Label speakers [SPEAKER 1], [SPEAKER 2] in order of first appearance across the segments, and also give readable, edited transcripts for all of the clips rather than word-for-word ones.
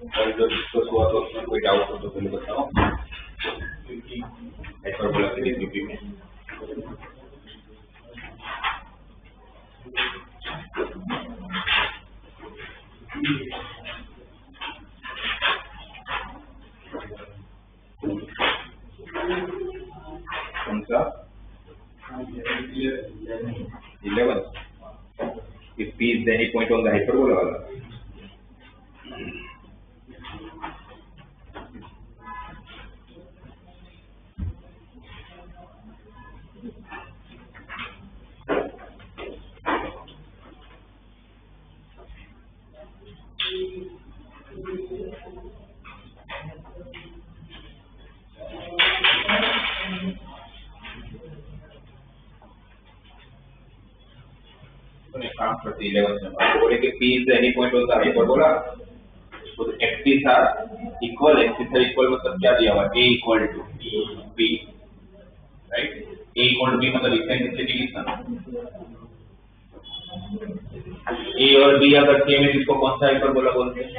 [SPEAKER 1] और जो डिस्कस हुआ तो उसमें कोई डाउट हो तो पहले बताओ। हाइपरबोला की रेसिपी में कौन सा 11 if P is any point on the hyperbola वाला काम करते 11 से बोले कि P is any point on the hyperbola तो XP था इक्वल XP था इक्वल मतलब क्या दिया हुआ A equal to B right A equal to B मतलब एक्सेंट्रिसिटी कितना A और B अगर सेम है इसको कौन सा हाइपरबोला बोलते हैं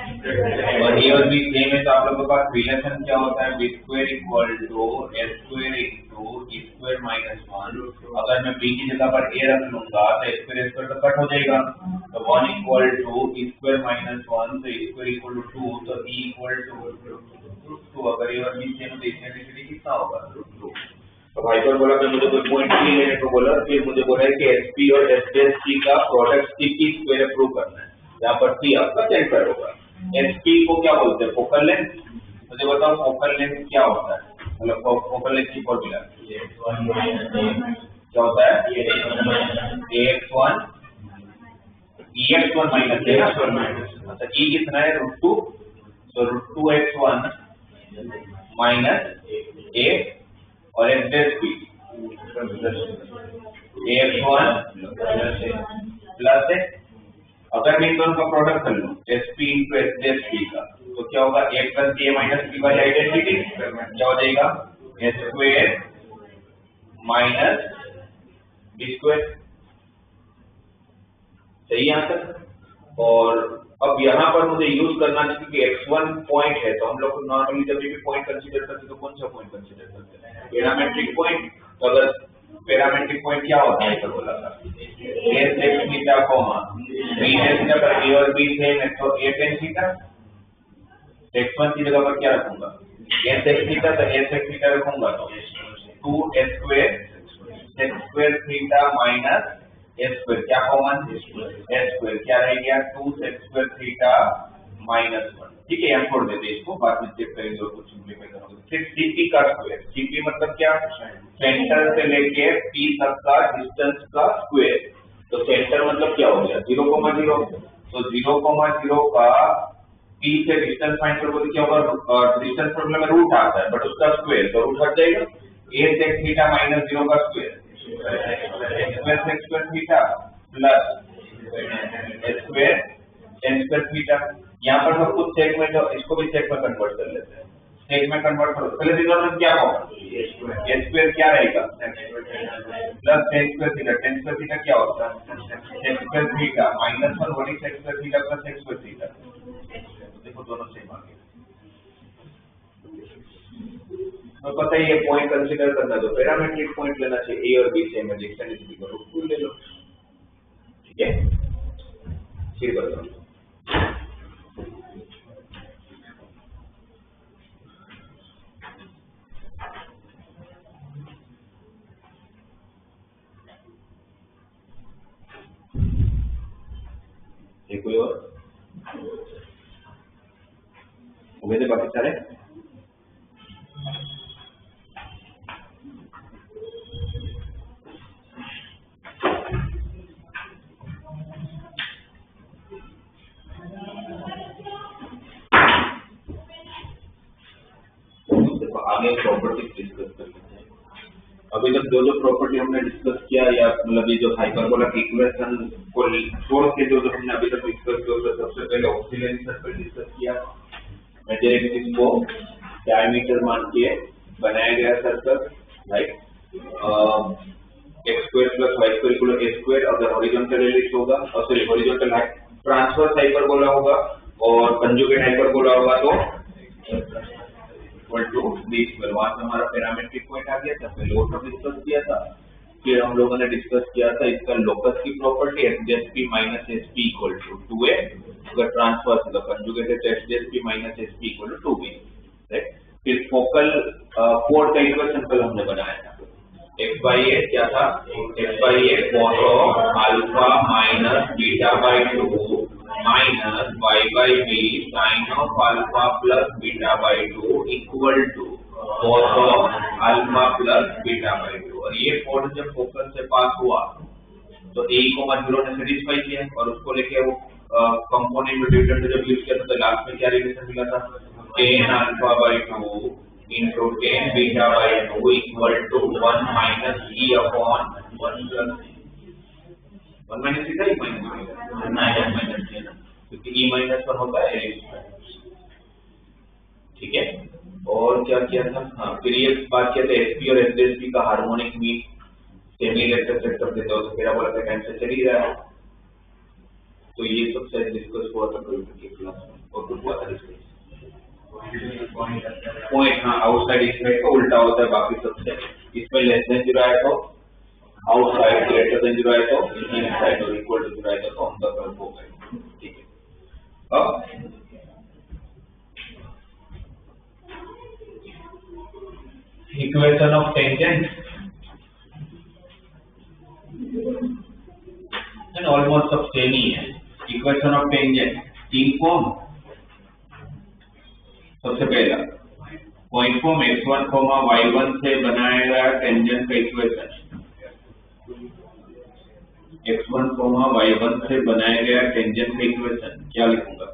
[SPEAKER 1] और A और B सेम है तो आप लोगों के पास रिलेशन क्या होता है B square equal to S square into E square minus 1 अगर मैं B की जगह पर A रख लूंगा तो S स्क्वायर तो कट हो जाएगा तो 1 equal to E square minus 1 तो E स्क्वायर इक्वल टू 2 तो E इक्वल टू √2 अगर A और B सेम है तो एक्सेंट्रिसिटी कितना होगा √2 तो हाइपरबोला पे मुझे कोई पॉइंट P लेने को बोला फिर मुझे बोला है कि SP और SP का प्रोडक्ट CP स्क्वायर प्रूव करना है यहाँ पर P आपका सेंटर होगा SP को क्या बोलते हैं फोकल लेंथ मुझे बताओ फोकल लेंथ क्या होता है मतलब फोकल लेंथ की फॉर्मूला क्या होता है AX1 EX1 माइनस अच्छा E कितना है √2 तो √2x1 माइनस A और x dash p AX1 plus है अगर मैं इन दोनों का प्रोडक्ट कर लूं SP into x dash p का तो क्या होगा A plus A minus p वाली आइडेंटिटी क्या हो जाएगा S square minus B square सही यहाँ तक और अब यहाँ पर मुझे यूज करना है क्योंकि x1 पॉइंट है तो हम लोग नॉर्मली जब भी पॉइंट कंसीडर करते हैं तो कौन सा पॉइंट कंसीडर करते हैं पैरामेट्रिक पॉइंट तो अगर पैरामेट्रिक पॉइंट क्या होता है हाइपरबोला का a sec theta comma b tan theta पर a और b सेम है तो a tan थीटा x1 की जगह पर क्या रखूंगा a sec थीटा तो a sec थीटा रखूंगा तो 2 s square sec square theta minus s square क्या कॉमन s स्क्वायर क्या रह गया 2 sec स्क्वायर थीटा माइनस 1 ठीक है हम छोड़ देते हैं इसको बाद में चेक करेंगे और कुछ सिंपलीफाई करेंगे फिर CP का स्क्वायर CP मतलब क्या सेंटर से लेके P तक का डिस्टेंस का स्क्वायर तो सेंटर मतलब क्या हो गया 0,0 तो 0,0 का P से डिस्टेंस फाइंड करोगे तो क्या होगा डिस्टेंस फॉर्मूला में रूट आता है बट उसका स्क्वायर तो रूट हट जाएगा a sec थीटा माइनस 0 का square square sec square theta plus s square tan square theta यहाँ पर सब कुछ सेक में तो इसको भी सेक में कन्वर्ट कर लेते हैं सेक में कन्वर्ट करो पहले डिनोमिनेटर में क्या होगा a स्क्वायर क्या रहेगा प्लस tan स्क्वायर थीटा क्या होता है sec स्क्वायर थीटा माइनस 1 वही sec square theta plus sec square theta देखो दोनों सेम आ गए तो पता ही ये पॉइंट कंसीडर करना जो पैरामेट्रिक पॉइंट लेना चाहिए A और B सेम है एक्सटेंसिटी को √2 ले लो ठीक है फिर बताओ कोई और हो गए थे बाकी सारे आगे प्रॉपर्टी डिस्कस कर लेते हैं अभी तक जो प्रॉपर्टी हमने डिस्कस किया या मतलब ये जो हाइपरबोला की इक्वेशन को छोड़ के जो हमने अभी तक डिस्कस किया सबसे पहले ऑक्सिलरी सर्कल डिस्कस किया मेजर एक्सिस को डायमीटर मान के बनाया गया circle right x square plus y square equal a square अगर हॉरिजॉन्टल एलिप्स होगा और सॉरी हॉरिजॉन्टल ट्रांसवर्स हाइपरबोला होगा और कंजुगेट हाइपरबोला होगा तो इक्वल टू बी स्क्वायर। वहां से हमारा पैरामेट्रिक पॉइंट आ गया था, पहले वो सब डिस्कस किया था। फिर हम लोगों ने डिस्कस किया था इसका लोकस की property SP minus SP equal to 2a। अगर ट्रांसफर द कंजुगेट है SP minus SP equal to 2b, right. फिर फोकल कोड का इक्वेशन कल हमने बनाया था, x by a क्या था, x by a cos of alpha minus beta by 2 minus y by b sin of alpha plus beta by 2 equal to cos of alpha plus beta by 2। और ये code जब focus से पास हुआ तो a को 0 ने सेटिस्फाई किया और उसको लेके वो कंपोनेंट में डिविडेंड जब यूज किया तो लास्ट में क्या रिलेशन मिला था, tan alpha by 2 into tan beta by 2 equal to 1 minus e upon 1 plus e। 1 minus e था, e minus e ना, क्योंकि e minus 1 होता है एलिप्स, ठीक है। और क्या किया था, हाँ फिर ये बात किया था एसपी और एसपी का harmonic mean semi electric sector देता है, पैराबोला का टाइम से चल ही रहा है। तो ये सब शायद डिस्कस हुआ था कल के क्लास में, और कुछ हुआ था डिस्कस पॉइंट। हाँ आउटसाइड इनसाइड का उल्टा होता है बाकी सबसे, इसमें लेस देन 0 आया तो आउटसाइड, ग्रेटर देन 0 आया तो इनसाइड, और इक्वल टू 0 आया तो हम का कर्व हो गया, ठीक है। अब equation of tangent and almost सब सेम ही है। इक्वेशन ऑफ टेंजेंट तीन फॉर्म, सबसे पहला पॉइंट फॉर्म x1, y1 से बनाया गया टेंजेंट का इक्वेशन, x1, y1 से बनाया गया टेंजेंट का इक्वेशन क्या लिखूंगा,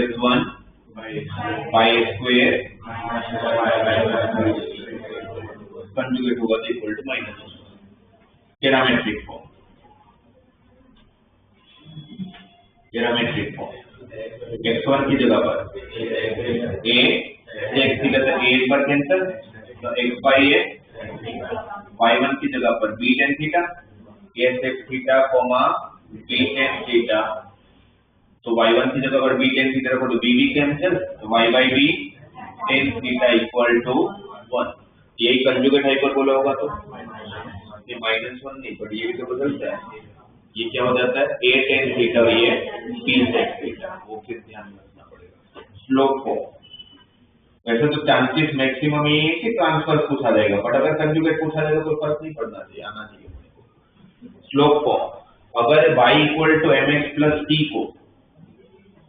[SPEAKER 1] x1 by स्क्वायर कंजुगेट होगा तो equal to minus parametric form, parametric form x1 की जगह पर a x की जगह a पर कैंसिल तो x by a, y1 की जगह पर b tan theta a sec theta b tan theta, तो y1 की जगह पर b tan थीटा रखो तो b भी कैंसिल, तो y by b tan theta equal to 1। यही कंजुगेट हाइपरबोला होगा तो ये -1 नहीं, पर ये भी तो बदलता है, ये क्या हो जाता है a tan थीटा और ये b sec थीटा, वो फिर ध्यान रखना पड़ेगा। स्लोप को वैसे तो चांसेस मैक्सिमम ये है कि ट्रांसफर पूछा जाएगा, बट अगर कंजुगेट पूछा जाएगा तो फर्क नहीं पड़ना चाहिए, आना चाहिए। स्लोप को अगर y equal to mx plus t को,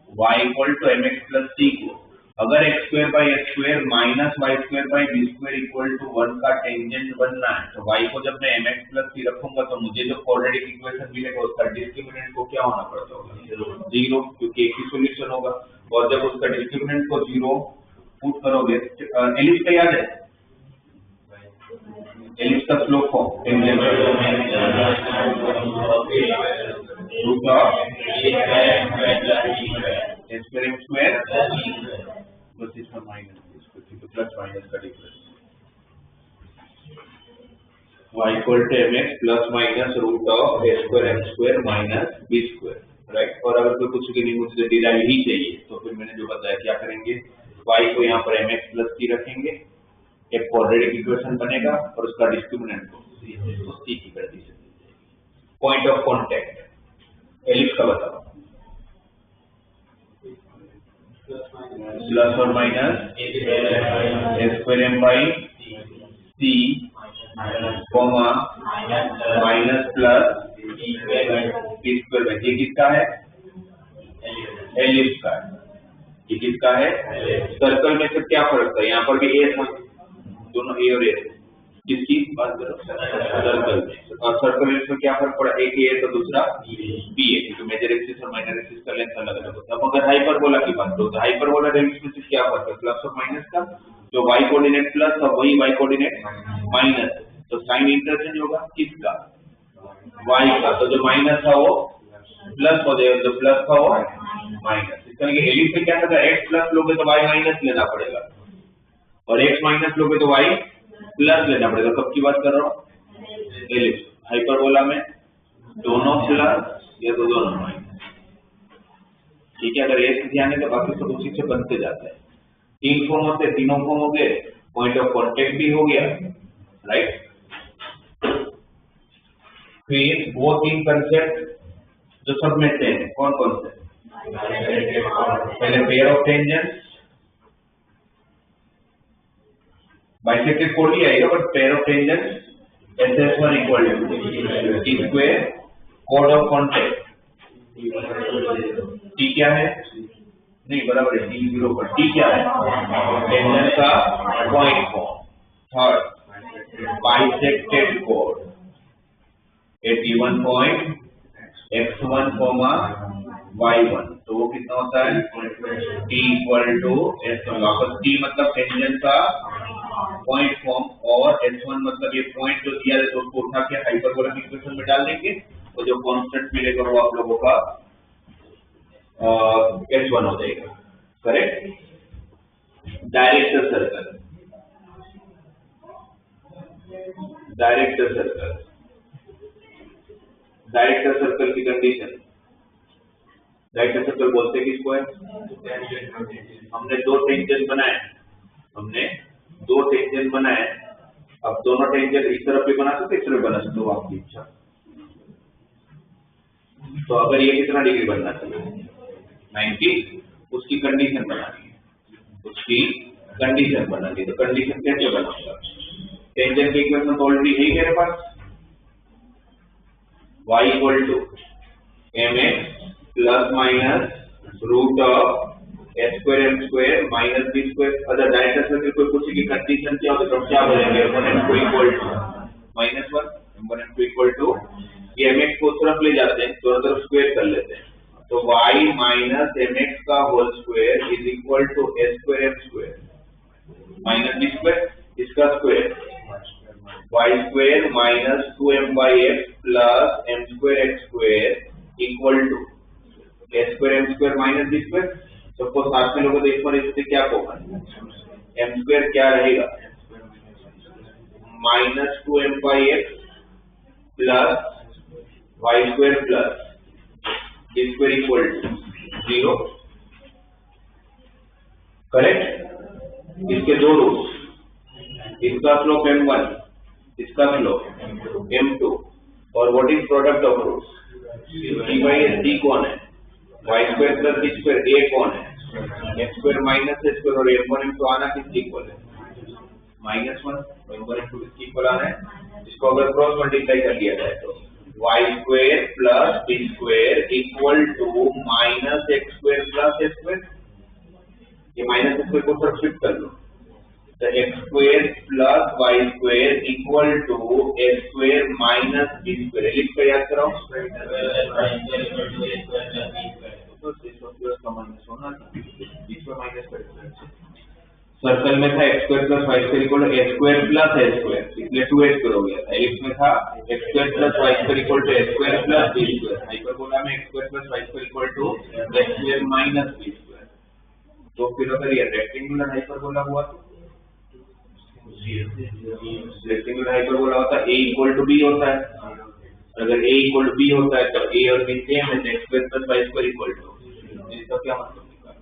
[SPEAKER 1] y equal to mx plus t को अगर x square by x square minus y square by b square equal to 1 का टेंजेंट बनना है, तो y को जब मैं mx प्लस t रखूंगा तो मुझे जो क्वाड्रेटिक इक्वेशन मिलेगा उसका डिस्क्रिमिनेंट को क्या होना पड़ता होगा, 0, क्योंकि एक ही सॉल्यूशन होगा। और जब उसका डिस्क्रिमिनेंट को 0 पुट करोगे, एलिप्स का याद है, एलिप्स का slope form tangent root of square square plus इसका माइनस, तो प्लस माइनस का difference y equal to mx plus minus root of a square m square minus b square, right. और अगर कोई कुछ भी नहीं मुझे डिराइव ही चाहिए तो फिर मैंने जो बताया क्या करेंगे, y को यहाँ पर mx प्लस t रखेंगे, एक क्वाड्रेटिक इक्वेशन बनेगा और उसका डिस्क्रिमिनेंट को c की कर दीजिए। पॉइंट ऑफ कांटेक्ट एलिप्स का बताओ, प्लस और minus a square m by c comma minus plus b square by, ये किसका है, एलिप्स का है, ये किसका है, सर्कल में से क्या फर्क था, यहाँ पर भी a था, दोनों a और a, किसकी बात करो, सर्कल में, और सर्कल में इसमें क्या फर्क पड़ा, एक a तो दूसरा b है, क्योंकि मेजर एक्सिस और माइनर एक्सिस का लेंथ अलग अलग होता है। अब अगर हाइपरबोला की बात करो तो हाइपरबोला रेडियस में से क्या फर्क है, प्लस और माइनस का, जो y कोऑर्डिनेट प्लस और वही y कोऑर्डिनेट माइनस, तो साइन इंटरचेंज होगा किसका, y का, तो जो माइनस था वो प्लस हो जाएगा, जो प्लस था वो माइनस। इसका मतलब एलिप्स में क्या था, x प्लस लोगे तो y माइनस लेना पड़ेगा, और x माइनस लोगे तो y प्लस लेना पड़ेगा। कब की बात कर रहा हूँ, एलिप्स। हाइपरबोला में दोनों प्लस या तो दोनों माइनस, ठीक है, अगर ए से ध्यान है तो बाकी सब उसी से बनते जाते हैं। 3 फॉर्म होते हैं, तीनों फॉर्म हो गए, पॉइंट ऑफ कांटेक्ट भी हो गया, राइट। फिर वो 3 कंसेप्ट जो सब में से हैं, कौन कौन से? पहले पेयर ऑफ टेंजेंट्स, बाइसेक्टेड कोड ही आएगा, but pair of tangents SS1 equal to T square, कोड ऑफ कांटेक्ट टी क्या है? नहीं बराबर है, टी 0 पर टी क्या है? टेंजेंट का पॉइंट फॉर्म। थर्ड बाइसेक्टेड कोड at given point x1, y1, तो वो कितना होता है? t इक्वल टू S1, वापस t मतलब टेंजेंट का पॉइंट फॉर्म, और S1 मतलब ये पॉइंट जो दिया है तो उसको उठा के हाइपरबोलिक इक्वेशन में डाल देंगे, और जो कांस्टेंट मिलेगा वो आप लोगों का S1 हो जाएगा, correct. Director circle, director circle, director circle की कंडीशन, डायरेक्टर सर्कल बोलते हैं किसको है? हमने 2 टेंजेंट बनाए, अब दोनों टेंजेंट इस तरफ भी बना सकते, इस तरफ बना सकते हो, आपकी इच्छा। तो अगर ये कितना डिग्री बनना चाहिए? 90, उसकी कंडीशन बनानी है, तो कंडीशन कैसे बनाऊंगा? टेंजेंट की इक्वेशन तो ऑलरेडी है मेरे पास, y equal to mx plus minus root of s square m square minus b square. अगर डायरेक्टर सर्कल कोई पूछे कि कंडीशन क्या होगी तो क्या बोलेंगे? m1m2 equal to -1, m1m2 equal to, ये mx को तरफ ले जाते हैं, दोनों तरफ स्क्वायर कर लेते हैं, तो y माइनस mx का whole square is equal to s square m square minus b square, इसका square y square minus 2m/x plus m square x square equal to s square m square minus b square. सबको साथ में लोगों तो इस पर इससे क्या कॉमन? m स्क्वायर क्या रहेगा? Minus 2m/x plus y square plus b square equal to 0, correct. इसके दो रूट्स, इसका स्लोप m1, इसका स्लोप m2, और what is product of roots? d कौन है? y square plus b square, a कौन है? x square minus a square, और m1 m2 आना किसके इक्वल है? -1, m1 m2 किसके इक्वल आना है? इसको अगर क्रॉस मल्टीप्लाई कर लिया जाए तो y square plus b square equal to minus x square plus a square, ये माइनस स्क्वायर को सब शिफ्ट कर लो, तो x square plus y square equal to a square minus b square. लिख कर याद कराओ, सर्कल में था x square plus y square equal to a square plus a square, इसलिए 2x स्क्वायर हो गया था। एलिप्स में था x square plus y square equal to a square plus b square, hyperbola में x square plus y square equal to a square minus b square. तो फिर अगर ये रेक्टेंगुलर हाइपरबोला हुआ तो रेक्टेंगुलर हाइपरबोला होता है a इक्वल टू b होता है, अगर a इक्वल टू b होता है तो a और b सेम है, x square plus y square equal to, इसका क्या मतलब निकाला?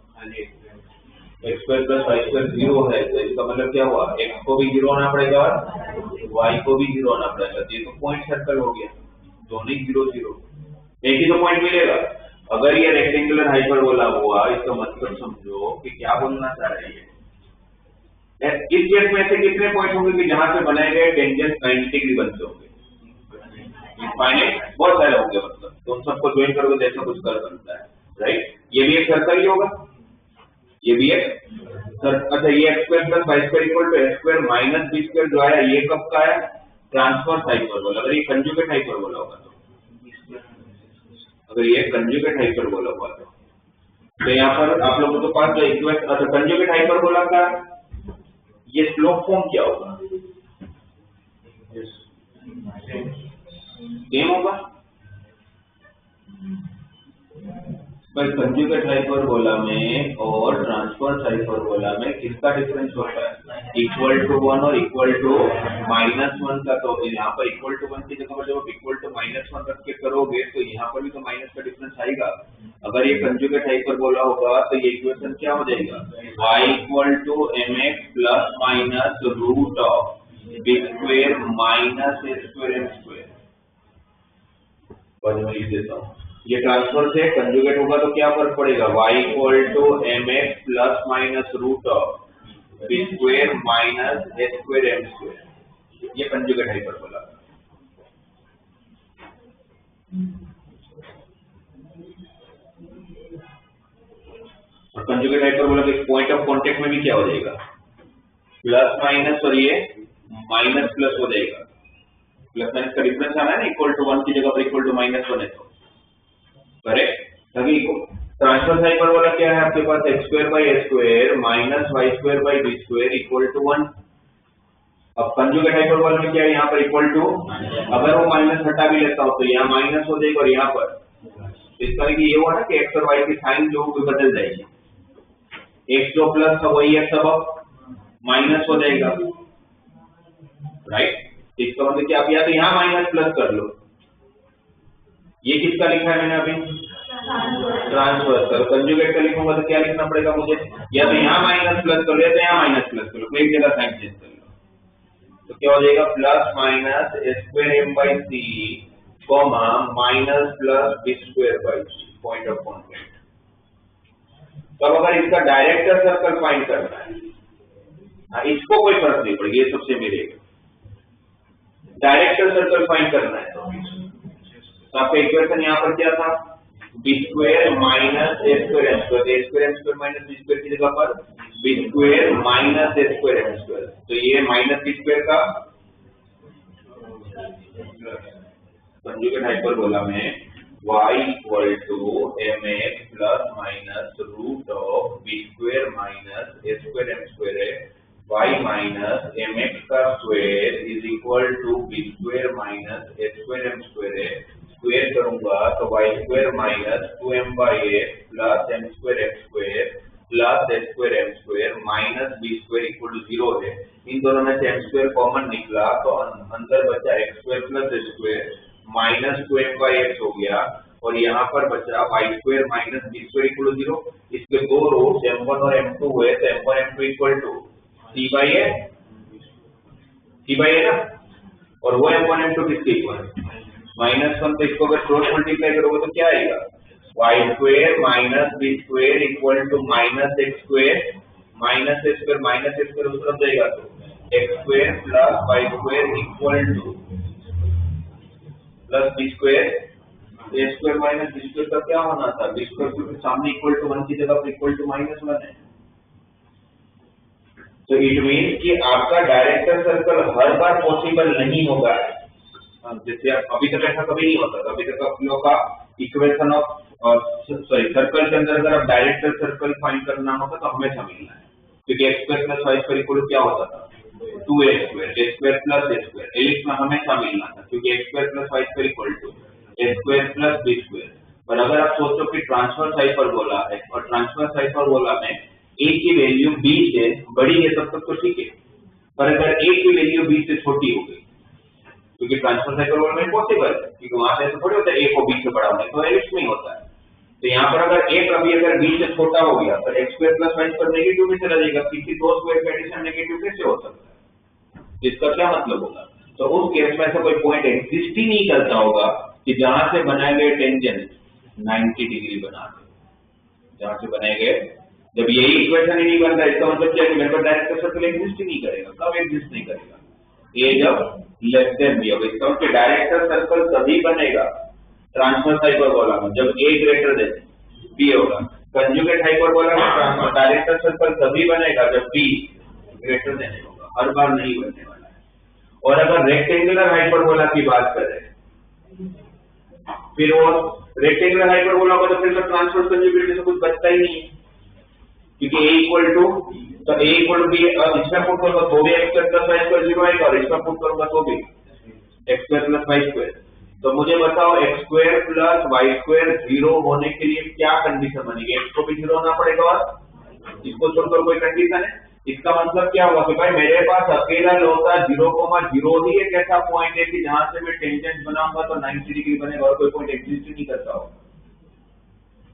[SPEAKER 1] x square plus y square 0 है, तो इसका मतलब क्या हुआ? x को भी 0 होना पड़ेगा और y को भी 0 होना पड़ेगा, तो ये तो पॉइंट सर्कल हो गया, दोनों 0 0, एक ही तो पॉइंट मिलेगा। अगर ये रेक्टेंगुलर हाइपरबोला हुआ, इसका मतलब समझो कि क्या बोलना चाह रही है, इस केस में ऐसे कितने पॉइंट होंगे कि जहां से बनाए गए टेंजेंट 90 डिग्री बनते होंगे? इनफाइनाइट, बहुत सारे होंगे, मतलब तुम सबको ज्वाइन करोगे तो ऐसा कुछ कर बनता है, राइट। ये भी एक सर्कल ही होगा, ये भी एक अच्छा, ये x square plus y square equal to x square minus b square जो आया, ये कब का है? Transverse hyperbola. अगर ये कंजुगेट हाइपरबोला होगा तो, अगर ये कंजुगेट हाइपरबोला हुआ तो यहाँ पर आप लोगों के पास जो इक्वेशन, अच्छा कंजुगेट हाइपरबोला का ये स्लोप फॉर्म क्या होगा? सेम होगा, पर कंजुगेट हाइपरबोला में और ट्रांसवर्स हाइपरबोला में किसका डिफरेंस होता है? इक्वल टू 1 और इक्वल टू -1 का, तो यहाँ पर इक्वल टू 1 की जगह पर जब आप इक्वल टू -1 रख के करोगे तो यहाँ पर भी तो माइनस का डिफरेंस आएगा। अगर ये कंजुगेट हाइपरबोला होगा तो ये इक्वेशन क्या हो जाएगा, y equal to mx plus minus root of b square minus a square m square. बाद में लिख देता हूँ, ये ट्रांसफर से कंजुगेट होगा तो क्या फर्क पड़ेगा, y equal to mx plus minus root of b square minus a square m square. ये कंजुगेट हाइपरबोला। और कंजुगेट हाइपरबोला के पॉइंट ऑफ कांटेक्ट में भी क्या हो जाएगा, प्लस माइनस और ये माइनस प्लस हो जाएगा। प्लस माइनस का डिफरेंस आना है ना, इक्वल टू 1 की जगह पर इक्वल टू -1 है तो करेक्ट। अभी ट्रांसवर्स हाइपरबोला क्या है आपके पास, x square by a square minus y square by b square equal to 1। अब कंजुगेट हाइपरबोला में क्या है, यहाँ पर इक्वल टू, अगर वो माइनस हटा भी लेता हूं तो यहाँ माइनस हो जाएगा और यहाँ पर इसका ये हुआ ना कि x और y की साइन जो बदल जाएगी, x जो प्लस था वही x अब माइनस हो जाएगा, राइट। इसका मतलब कि आप या तो यहाँ माइनस प्लस कर लो, ये किसका लिखा है मैंने अभी, ट्रांसवर्स का। कंजुगेट का लिखूंगा तो क्या लिखना पड़ेगा मुझे, या तो यहाँ माइनस प्लस कर लो या तो यहाँ माइनस प्लस कर लो, कोई एक जगह साइन चेंज कर लो। तो क्या हो जाएगा, plus minus a square m by c comma minus plus b square by c point of contact. तो अब अगर इसका डायरेक्टर सर्कल फाइंड करना है, इसको कोई फर्क नहीं पड़ेगा, ये सबसे मिलेगा। डायरेक्टर सर्कल फाइंड करना है तो आपका इक्वेशन यहाँ पर क्या था, b square minus a square m square, a square m square minus b square की जगह पर b square minus a square m square. तो ये माइनस b स्क्वायर का कंजुगेट हाइपरबोला में y equal to mx plus minus root of b square minus a square m square है, y minus mx का square is equal to b square minus a square m square है। Square करूंगा तो y square minus 2m by a plus m square x square plus a square m square minus b square equal to 0 है। इन दोनों में से m square common निकला तो अंदर बचा x square plus a square minus 2m by x हो गया, और यहाँ पर बचा y square minus b square equal to 0। इसके दो रूट्स m1 और m2 हुए तो m1 m2 equal to c by a ना, और वो m1 m2 किसके इक्वल -1। तो इसको अगर क्रॉस मल्टीप्लाई करोगे तो क्या आएगा, y square minus b square equal to minus x square minus a square minus a square उस तरफ जाएगा तो x square plus y square equal to plus b square a square minus b square का क्या होना था, b square के सामने इक्वल टू 1 की जगह पर इक्वल टू -1 है। तो इट मीन कि आपका डायरेक्टर सर्कल हर बार पॉसिबल नहीं होगा, जैसे अभी तक ऐसा कभी नहीं होता था। अभी तक आप लोगों का इक्वेशन ऑफ सर्कल के अंदर अगर आप डायरेक्टर सर्कल फाइंड करना होगा तो हमेशा मिलना है, क्योंकि x square plus y square equal क्या होता था, 2a square, a square plus a square, ellipse में हमेशा मिलना था क्योंकि x square plus y square equal to a square plus b square. पर अगर आप सोचो कि ट्रांसवर्स हाइपरबोला है और ट्रांसवर्स हाइपरबोला में a की वैल्यू b से बड़ी है तब तक तो ठीक है, पर अगर a की वैल्यू b से छोटी हो गई, क्योंकि ट्रांसवर्स हाइपरबोला में पॉसिबल है क्योंकि वहां से ऐसा थोड़ी होता है a को b से बड़ा होने, तो एलिप्स में होता है। तो यहाँ पर अगर a कभी अगर b से छोटा हो गया तो x square plus y square negative में चला जाएगा, किसी दो स्क्वायर का एडिशन नेगेटिव कैसे हो सकता है, इसका क्या मतलब होगा। तो उस केस में ऐसा कोई पॉइंट एग्जिस्ट ही नहीं करता होगा कि जहां से बनाए गए टेंजेंट 90 डिग्री बना दे, जहां से बनाए गए, जब यही इक्वेशन ही नहीं बनता इसका मतलब क्या है कि मेरे पास डायरेक्टर सर्कल एग्जिस्ट ही नहीं करेगा। कब एग्जिस्ट नहीं करेगा, a जब लेस देन b होगा। इसका मतलब डायरेक्टर सर्कल तभी बनेगा ट्रांसवर्स हाइपरबोला में जब a ग्रेटर देन b होगा। कंजुगेट हाइपरबोला में डायरेक्टर सर्कल तभी बनेगा जब b ग्रेटर देन a होगा, हर बार नहीं बनने वाला है। और अगर रेक्टेंगुलर हाइपरबोला की बात करें, फिर वो रेक्टेंगुलर हाइपरबोला होगा तो फिर तो ट्रांसवर्स कंजुगेट से कुछ बचता ही नहीं है, क्योंकि a इक्वल टू, तो a इक्वल टू b, इसमें पुट करूंगा तो भी x square plus y square 0 आएगा और इसमें पुट करूंगा तो भी x square plus y square. तो मुझे बताओ x square plus y square 0 होने के लिए क्या कंडीशन बनेगी, x को भी 0 होना पड़ेगा और इसको छोड़कर कोई कंडीशन है। इसका मतलब क्या हुआ कि भाई मेरे पास अकेला लौटा 0,0 ही एक ऐसा पॉइंट है कि जहां से मैं टेंजेंट बनाऊंगा तो 90 डिग्री बनेगा और कोई पॉइंट एग्जिस्ट ही नहीं करता हो।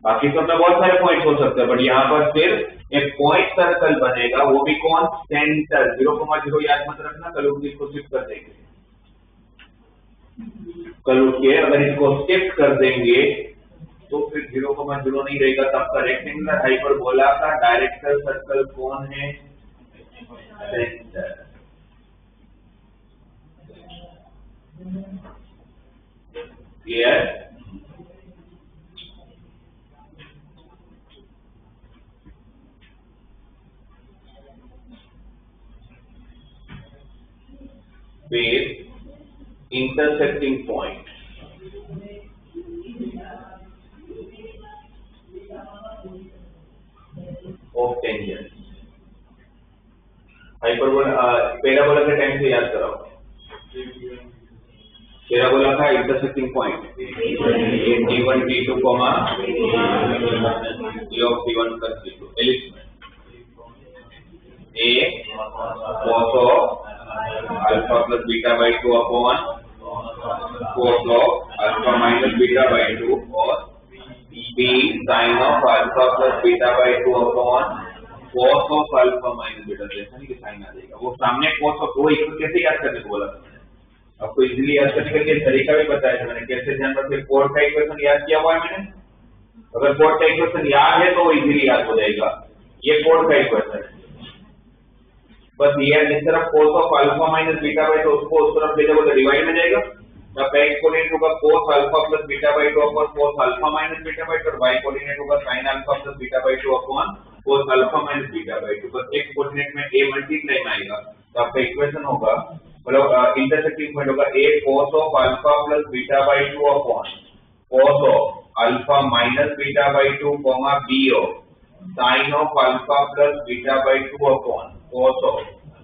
[SPEAKER 1] बाकी सब में बहुत सारे पॉइंट हो सकते हैं, बट यहाँ पर सिर्फ एक पॉइंट सर्कल बनेगा, वो भी कौन, सेंटर। 0,0 याद मत रखना, कल उठ इसको शिफ्ट कर देंगे, कल उठ के अगर इसको शिफ्ट कर देंगे तो फिर 0,0 नहीं रहेगा। तब का रेक्टेंगुलर हाइपरबोला का डायरेक्टर सर्कल कौन है, सेंटर। क्लियर? फिर intersecting point, of tangent. Hyperbola parabola के टाइम से याद कराओ, पैराबोला का intersecting point T1 T2 comma E of T1 plus T2 ellipse में A cos of alpha plus beta by 2 upon cos of alpha minus beta by 2 और B sin of alpha plus beta by 2 upon cos of alpha minus beta। जैसा नहीं कि sign आ जाएगा, वो सामने cos of, वो इसको कैसे याद करने को बोला था मैंने आपको, इजीली याद करने का तरीका भी बताया था मैंने, कैसे ध्यान रखिए। कोड का इक्वेशन याद किया हुआ है मैंने, अगर कोड का इक्वेशन याद है तो वो इजीली याद हो जाएगा। ये कोड का इक्वेशन है, बस ये इस तरफ cos of alpha minus beta by 2, उसको उस तरफ ले जाओ तो डिवाइड में जाएगा। तब x कोऑर्डिनेट होगा cos alpha plus beta by 2 upon cos alpha minus beta by 2, और y कोऑर्डिनेट होगा sin alpha plus beta by 2 upon cos alpha minus beta by 2। बस x कोऑर्डिनेट में a मल्टीप्लाई में आएगा तो आपका इक्वेशन होगा, मतलब इंटरसेक्टिंग पॉइंट होगा a cos of alpha plus beta by 2 upon cos of alpha minus beta by 2 comma b of sin of alpha plus beta by 2 upon cos of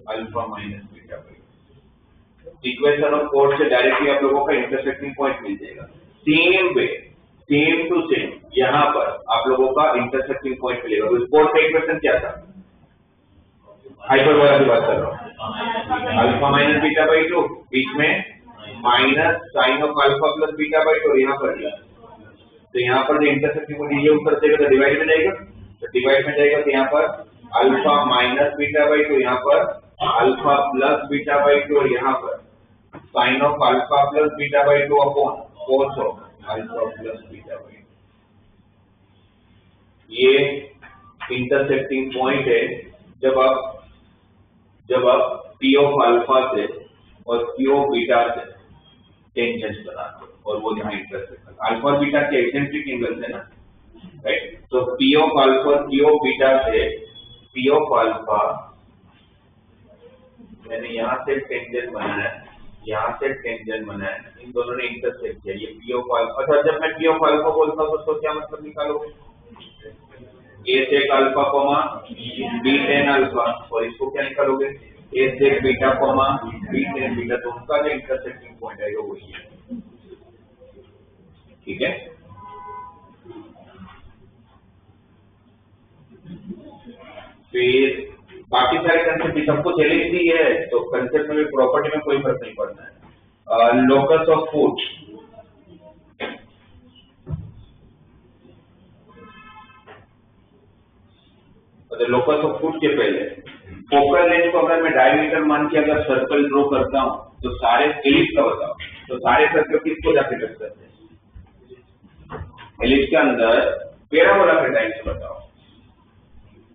[SPEAKER 1] alpha minus beta by 2। Equation of कोड से directly आप लोगों का intersecting point मिल जाएगा। Same way, same to same यहाँ पर आप लोगों का इंटरसेक्टिंग पॉइंट मिलेगा। तो कोड का इक्वेशन क्या था, हाइपरबोला की बात कर रहा हूँ, अल्फा माइनस बीटा बाई 2 बीच में minus sine of alpha plus beta by 2, यहाँ पर तो यहाँ पर जो इंटरसेक्टिंग पॉइंट ये ऊपर जाएगा तो डिवाइड में जाएगा, तो डिवाइड में जाएगा तो यहाँ पर अल्फा माइनस बीटा बाई 2, यहाँ पर अल्फा प्लस बीटा बाई 2, और यहाँ पर sine of alpha plus beta by 2 upon cos of alpha plus beta by 2। ये इंटरसेक्टिंग पॉइंट है जब आप P ऑफ अल्फा से और Q ऑफ बीटा से टेंजेंट बनाते हो, और वो यहाँ इंटरसेक्ट अल्फा और बीटा के एसेंट्रिक एंगल है ना, राइट। तो P of alpha Q of beta से P ऑफ अल्फा, मैंने यहाँ से टेंजेंट बनाया, यहाँ से टेंजेंट बनाया, इन दोनों ने इंटरसेक्ट किया, ये P ऑफ अल्फा। अच्छा, जब मैं P ऑफ अल्फा बोलता हूँ तो उसको क्या मतलब निकालोगे, A sec alpha comma B tan alpha, और इसको क्या निकालोगे, A sec beta comma B tan beta, तो उसका जो इंटरसेक्टिंग पॉइंट आएगा वही है, ठीक है। फिर बाकी सारे कंसेप्ट सब कुछ एलिप्सी है, तो कंसेप्ट में भी प्रॉपर्टी में कोई फर्क नहीं पड़ता है। Locus of foot, locus of foot के पहले फोकल लेंथ को अगर मैं डायमीटर मान के अगर सर्कल ड्रॉ करता हूं तो सारे एलिप्स का बताओ, तो सारे सर्कल किसको जाके टच करते हैं, एलिप्स के अंदर पैराबोला के टाइप से बताओ।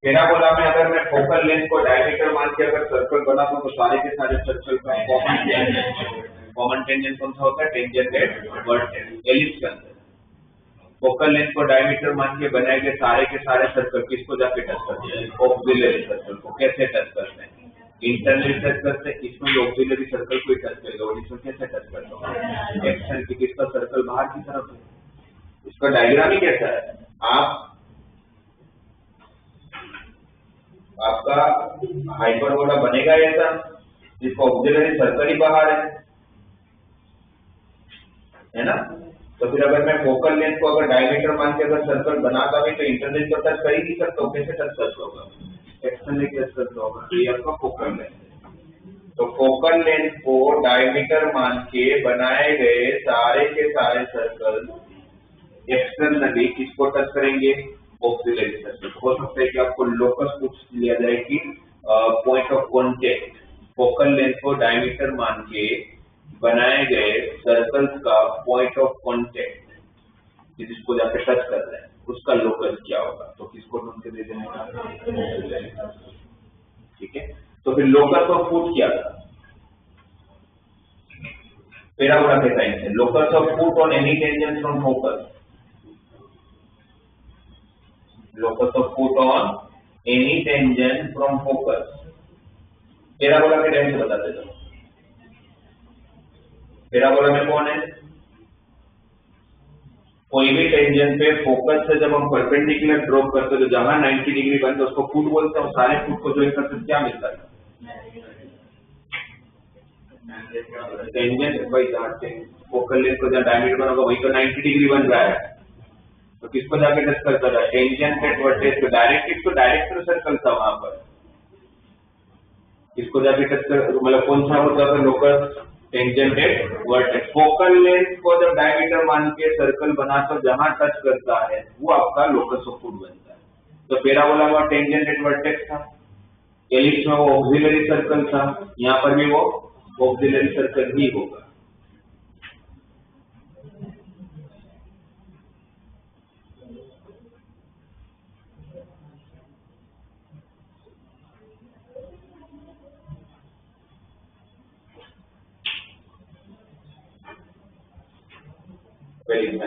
[SPEAKER 1] पैराबोला में अगर मैं फोकल लेंथ को डायमीटर मान के अगर सर्कल बनाता हूं तो सारे के सारे सर्कल का कॉमन टेंजेंट कौन सा होता है, टेंजेंट एट वर्टेक्स। एलिप्स के अंदर फोकल लेंथ को डायमीटर मान के बनाए गए सारे के सारे सर्कल किसको जाके टच करते हैं, ऑक्सिलरी सर्कल को। कैसे टच करते हैं, इंटरनली टच करते हैं, इसमें ऑक्सिलरी सर्कल को टच करेगा, और इसमें कैसे टच करता है, एक्शन की किसका सर्कल बाहर की तरफ है। इसका डायग्राम ही कैसा है, आपका हाइपरबोला बनेगा ऐसा जिसका ऑक्सिलरी सर्कल ही बाहर है ना। तो फिर अगर मैं फोकल लेंथ को अगर डायमीटर मान के अगर सर्कल बनाता भी तो इंटरनल तो टच कर ही नहीं सकता, कैसे टच कर होगा, एक्सटर्नल से लेकर करता होगा, तो ये आपका फोकल लेंथ है। तो फोकल लेंथ को डायमीटर मान के बनाए गए सारे के सारे सर्कल एक्सटर्नली किसको टच करेंगे, ऑक्सिलरी सर्कल। हो सकता है कि आपको लोकस पूछ लिया जाए कि point of contact, focal length को डायमीटर मान के बनाए गए सर्कल्स का पॉइंट ऑफ कांटेक्ट जिसको जाके टच कर रहे हैं उसका लोकस क्या होगा, तो किसको ढूंढ के दे देने का, ठीक है। तो फिर लोकस ऑफ फुट क्या था, पैराबोला के साइन से, locus of foot on any tangent from focus, locus of foot on any tangent from focus, parabola के टाइम से बता देता हूं। पैराबोला में कौन है, कोई भी टेंजेंट पे फोकस से जब हम परपेंडिकुलर ड्रॉप करते हैं तो जहां 90 डिग्री बनता है उसको फुट बोलते हैं, सारे फुट को ज्वाइन करते क्या मिलता है, टेंजेंट बाई फोकल लेंथ को जहां डायमीटर बना होगा वही तो 90 डिग्री बन रहा है, तो किसको जाके टच करता था, टेंजेंट एट वर्टेक्स, तो डायरेक्ट सर्कल था वहां पर, किसको जाके टच कर, मतलब कौन सा होता था locus, tangent at vertex. Focal length को जब डायमीटर मान के सर्कल बना तो जहां टच करता है वो आपका लोकस ऑफ फुट बनता है। तो पैराबोला में टेंजेंट एट वर्टेक्स था, एलिप्स में वो ऑक्सिलरी सर्कल था, यहाँ पर भी वो ऑक्सिलरी सर्कल ही होगा। वेरी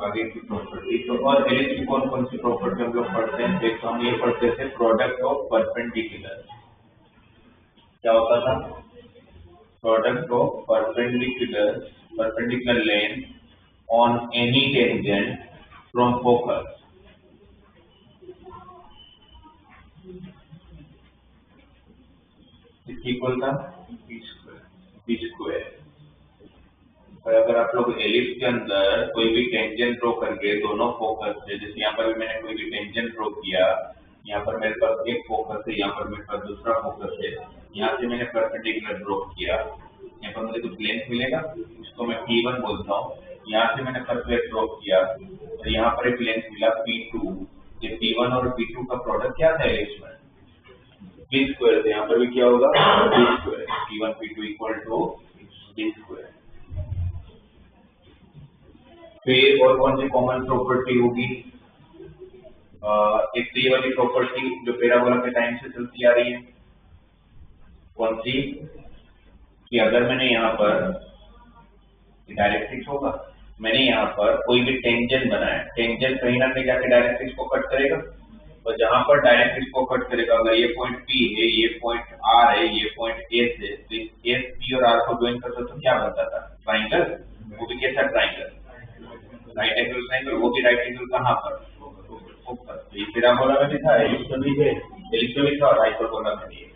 [SPEAKER 1] आगे की प्रॉपर्टी तो और एलिस की कौन कौन सी प्रॉपर्टी हम लोग पढ़ते हैं? देखो हम ये पढ़ते थे प्रोडक्ट ऑफ परपेंडिकुलर। क्या होता था? Product of perpendicular length on any tangent from focus. Equal था बी स्क्वायर। और अगर आप लोग एलिप्स के अंदर कोई भी टेंजेंट ड्रॉ करके दोनों फोकस से, जैसे यहाँ पर भी मैंने कोई भी टेंजेंट ड्रॉ किया, यहाँ पर मेरे पास एक फोकस है, यहाँ पर मेरे पास दूसरा फोकस है, यहाँ से मैंने परपेंडिकुलर ड्रॉ किया, यहाँ पर मुझे कुछ लेंथ मिलेगा, उसको मैं P1 बोलता हूँ। यहाँ से मैंने परपेंडिकुलर ड्रॉ किया और यहाँ पर एक लेंथ मिला P2। ये P1 और P2 का प्रोडक्ट क्या था एलिप्स में? बी स्क्वायर से। यहाँ पर भी क्या होगा? B square. P1 P2 equal to B square. फिर और कौन सी कॉमन प्रॉपर्टी होगी? एक तो ये वाली प्रॉपर्टी जो पैराबोला के टाइम से चलती आ रही है, कौन सी? कि अगर मैंने यहाँ पर डायरेक्ट्रिक्स होगा, मैंने यहाँ पर कोई भी टेंजेंट बनाया, टेंजेंट कहीं ना कहीं जाके डायरेक्ट्रिक्स को कट करेगा, और जहां पर डायरेक्ट्रिक्स को कट करेगा, अगर ये पॉइंट P है, ये पॉइंट R है, ये पॉइंट S है, तो S, P और R को ज्वाइन करता तो क्या बनता था? ट्राइंगल। वो भी कैसा ट्राइंगल? Right angle triangle. वो भी राइट एंगल कहाँ पर? ऊपर। ये पैराबोला में भी था, एलिप्स में भी है, एलिप्स में भी था और हाइपरबोला में भी है।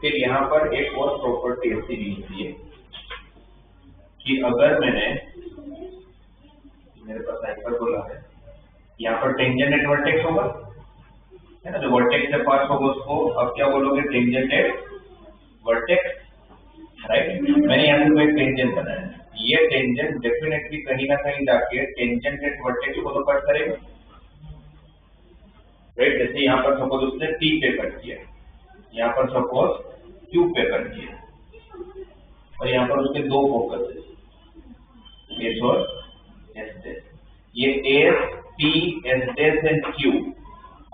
[SPEAKER 1] फिर यहाँ पर एक और प्रॉपर्टी ऐसी दी हुई है कि अगर मेरे पास हाइपरबोला है, यहाँ पर टेंजेंट एट वर्टेक्स होगा, है ना, जो वर्टेक्स से पास होगा उसको अब क्या बोलोगे? Tangent at vertex, right. मैंने यहाँ से कोई टेंजेंट बनाया, ये टेंजेंट डेफिनेटली कहीं ना कहीं जाके टेंजेंट एट वर्टेक्स को तो कट करेगा, राइट। जैसे यहाँ पर सपोज उसने P पे कट किया, यहाँ पर सपोज Q पे कट किया, और यहाँ पर उसके दो फोकस है, S और S। ये S, P, S and Q